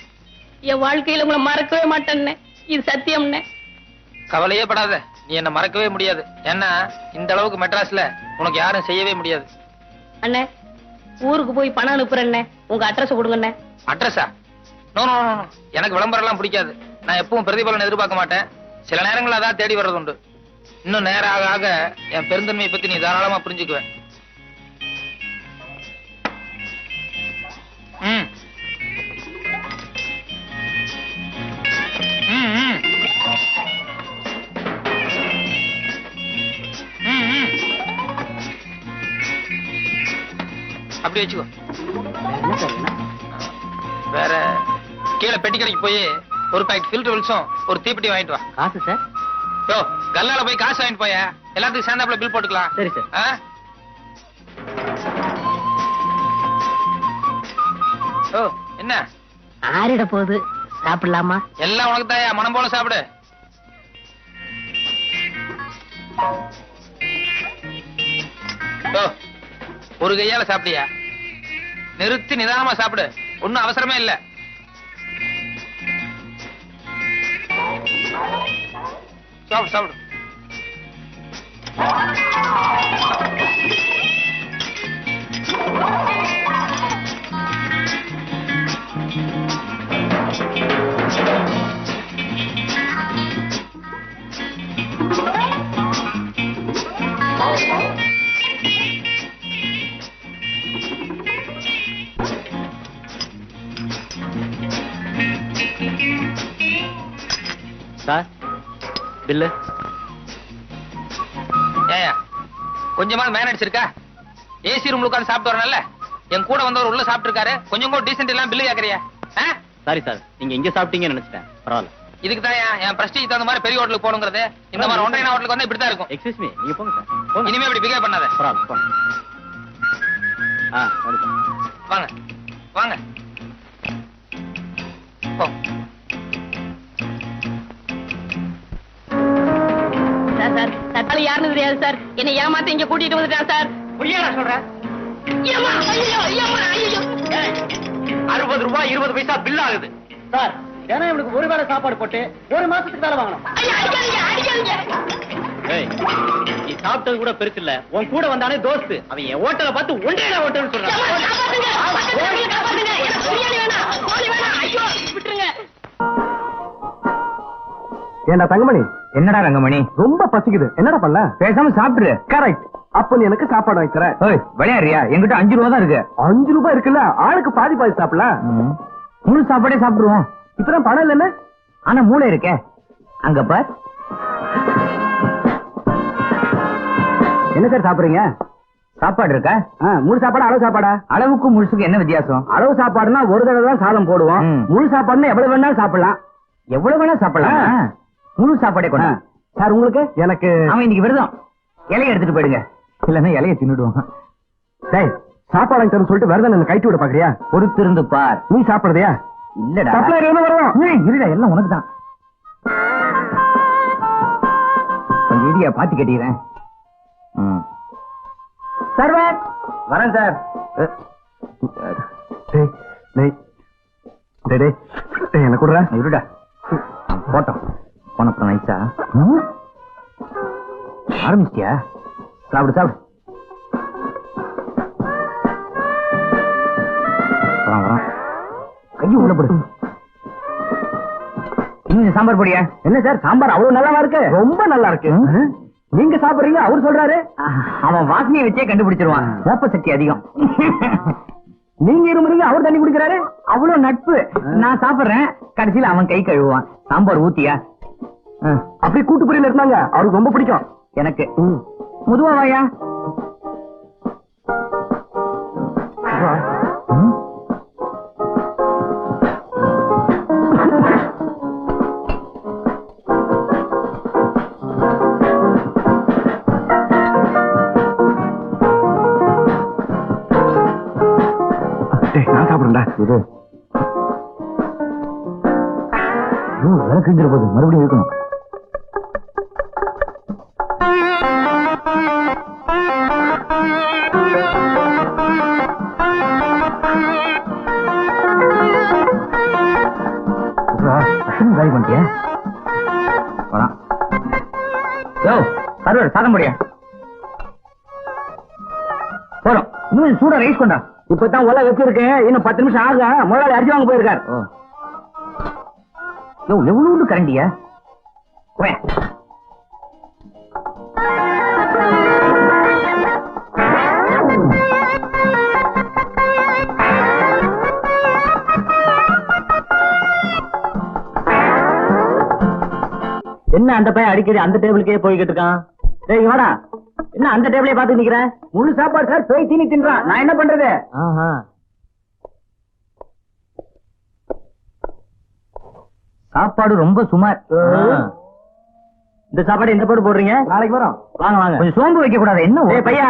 என் வாழ்க்கையில உங்களை மறக்கவே மாட்டேன்னு. இது சத்தியம்னே. கவலையே படாத, நீ என்ன மறக்கவே முடியாது. ஏன்னா இந்த அளவுக்கு மெட்ராஸ்ல உனக்கு யாரும் செய்யவே முடியாது. அண்ணே, ஊருக்கு போய் பணம் அனுப்புறேன்னே, உங்க அட்ரஸ் கொடுங்கண்ணே. அட்ரஸா? நோ, எனக்கு விளம்பரம் எல்லாம் பிடிக்காது. நான் எப்பவும் பிரதிபலன் எதிர்பார்க்க மாட்டேன். சில நேரங்கள் அதான் தேடி வர்றது உண்டு. இன்னும் நேரம் ஆக ஆக என் பெருந்தன்மையை பத்தி நீ தாராளமா புரிஞ்சுக்குவேன். அப்படி வச்சுக்கோ. வேற கீழே பெட்டி கடைக்கு போய் ஒரு பாக்கெட் ஃபில்டர் வில்ஸும் ஒரு தீப்பெட்டி வாங்கிட்டு வா. காசு சார்? யோ, கல்லால போய் காசு வாங்கிட்டு போய, எல்லாத்துக்கும் சேர்ந்தாப்புல பில் போட்டுக்கலாம். சரி சார். ஓ, என்ன ஆறிட போகுது, சாப்பிடலாமா? எல்லாம் உனக்கு தாயா, மனம் போல சாப்பிடு. ஒரு கையால சாப்பிடியா? நிறுத்தி நிதானமா சாப்பிடு, ஒன்னும் அவசரமே இல்ல. சாப்பிடு சாப்பிடு. Sir, bill. ஏயா, கொஞ்சமா மேனேஜ் இருக்கா? ஏசி ரூம்ல உட்கார்ந்து சாப்பிட்டு வரணும்ல. என் கூட வந்தவர் உள்ள சாப்பிட்டு இருக்காரு, கொஞ்சம் கூட டீசென்ட் எல்லாம் பில்லு கேக்குறியா? சாரி சார், நீங்க இங்க சாப்பிட்டீங்கன்னு நினைச்சிட்டேன். பரவாயில்ல. இதுக்கு தான் என் பிரஸ்டீஜ் தகுந்த மாதிரி பெரிய ஹோட்டலுக்கு போகணுங்கிறது. இந்த மாதிரி ஒன்றைய ஹோட்டலுக்கு வந்து இப்படித்தான் இருக்கும். எக்ஸ்கியூஸ் மீ, நீங்க போங்க சார். போங்க. இனிமே இப்படி பிகேவ் பண்ணாத. பரவாயில்ல, போங்க. சரி சார். வாங்க வாங்க போ. சார் தக்காளி யாருன்னு தெரியாது சார். என்னை ஏமாத்தி இங்க கூட்டிட்டு வந்துட்டான் சார். பொய்யாடா சொல்றேன். 60 ரூபாய் 20 பைசா பில் ஆகுது சார். ஏன்னா இவனுக்கு ஒரு வேளை சாப்பாடு போட்டு ஒரு மாசத்துக்கு வேலை வாங்கணும். ஏய், நீ சாப்பிட்டது கூட பெருசு இல்ல. உன் கூட வந்தானே தோஸ்து, அவன் என் ஹோட்டலை பார்த்து ஒன்றே ஹோட்டல்னு சொல்றான். ஏண்டா தங்கமணி? என்னடா ரங்கமணி? ரொம்ப பசிக்குது, என்னடா பண்ண? பேசாம சாப்பிட்டுரு. கரெக்ட். அப்ப நீ எனக்கு சாப்பாடு வாங்கி தர. விளையாடுறியா? என்கிட்ட 5 ரூபா தான் இருக்கு. 5 ரூபாய் இருக்குல்ல, ஆளுக்கு பாதி பாதி சாப்பிடலாம். முழு சாப்பாடே சாப்பிடுவோம். இப்பதான் பணம் இல்லைன்னு. ஆனா மூளை இருக்கே அங்க பார். என்ன சார் சாப்பிடுறீங்க? சாப்பாடு இருக்கா? முழு சாப்பாடு அளவு சாப்பாடா? அளவுக்கு முழுசுக்கு என்ன வித்தியாசம்? அளவு சாப்பாடுனா ஒரு தடவை தான் சாதம் போடுவோம். முழு சாப்பாடுனா எவ்வளவு வேணாலும் சாப்பிடலாம். எவ்வளவு வேணா சாப்பிடலாம். முழு சாப்பாடே கொண்டா சார். உங்களுக்கு? எனக்கு அவன் இன்னைக்கு விரதம். இலையை எடுத்துட்டு போயிடுங்க, இல்லன்னா இலையை தின்னுடுவான். டேய், சாப்பாடு வாங்கி தரேன்னு சொல்லிட்டு விரதம் கைட்டு விட பாக்குறியா? பொறுத்திருந்து பார். நீ சாப்பிடுறதையா? இல்லடா, இருடா, எல்லாம் உனக்கு தான். கொஞ்சம் இடியா பாத்தி கட்டிக்கிறேன். சர்வர் வரேன் சார். என்ன கொடுறா? இருடா, போட்டோம் போனப்புறம் நைஸா ஆரம்பிச்சிட்டியா? சாப்பிடு சாப்பிடு. வரான் கையை உள்ள போடு. இன்னும் சாம்பார் பொடியா? என்ன சார் சாம்பார் அவ்வளவு நல்லாவா இருக்கு? ரொம்ப நல்லா இருக்கு. நீங்க சாப்பிடுறீங்க, அவரு சொல்றாரு. அவன் வாசனையை வச்சே கண்டுபிடிச்சிருவான். மோப்ப சக்தி அதிகம். நீங்க இருமுறீங்க, அவர் தண்ணி குடிக்கிறாரு. அவ்வளவு நட்பு. நான் சாப்பிடுறேன், கடைசியில அவன் கை கழுவுவான். சாம்பார் ஊத்தியா? அப்படி கூட்டு பொரியல் இருந்தாங்க, அவருக்கு ரொம்ப பிடிக்கும். எனக்கு முதுவா வாயா. நான் சாப்பிடுறேன்டா. இது வேலை கிழிஞ்சிட போகுது, மறுபடியும் இருக்கணும். காலி பண்ணிட்டியா? வரான். சாதம் முடியா போறோம். இன்னும் சூடா ரைஸ் கொண்டா. இப்பதான் ஒல வச்சிருக்கேன், இன்னும் 10 நிமிஷம் ஆக. முதலாளி அரிசி வாங்க போயிருக்காரு. எவ்வளவு கரண்டியா? என்ன அந்த பையன் அடிக்கடி அந்த டேபிளுக்கே போய்கிட்டு இருக்கான்? டேய் வாடா, என்ன அந்த டேபிளே பாத்து நிக்கிற? முழு சாப்பாடு சார், போய் தீனி தின்றான். நான் என்ன பண்றது? சாப்பாடு ரொம்ப சுமார். இந்த சாப்பாடு எந்த போட்டு போடுறீங்க? நாளைக்கு வரோம். வாங்க வாங்க. கொஞ்சம் சோம்பு வைக்க கூடாது. என்ன பையா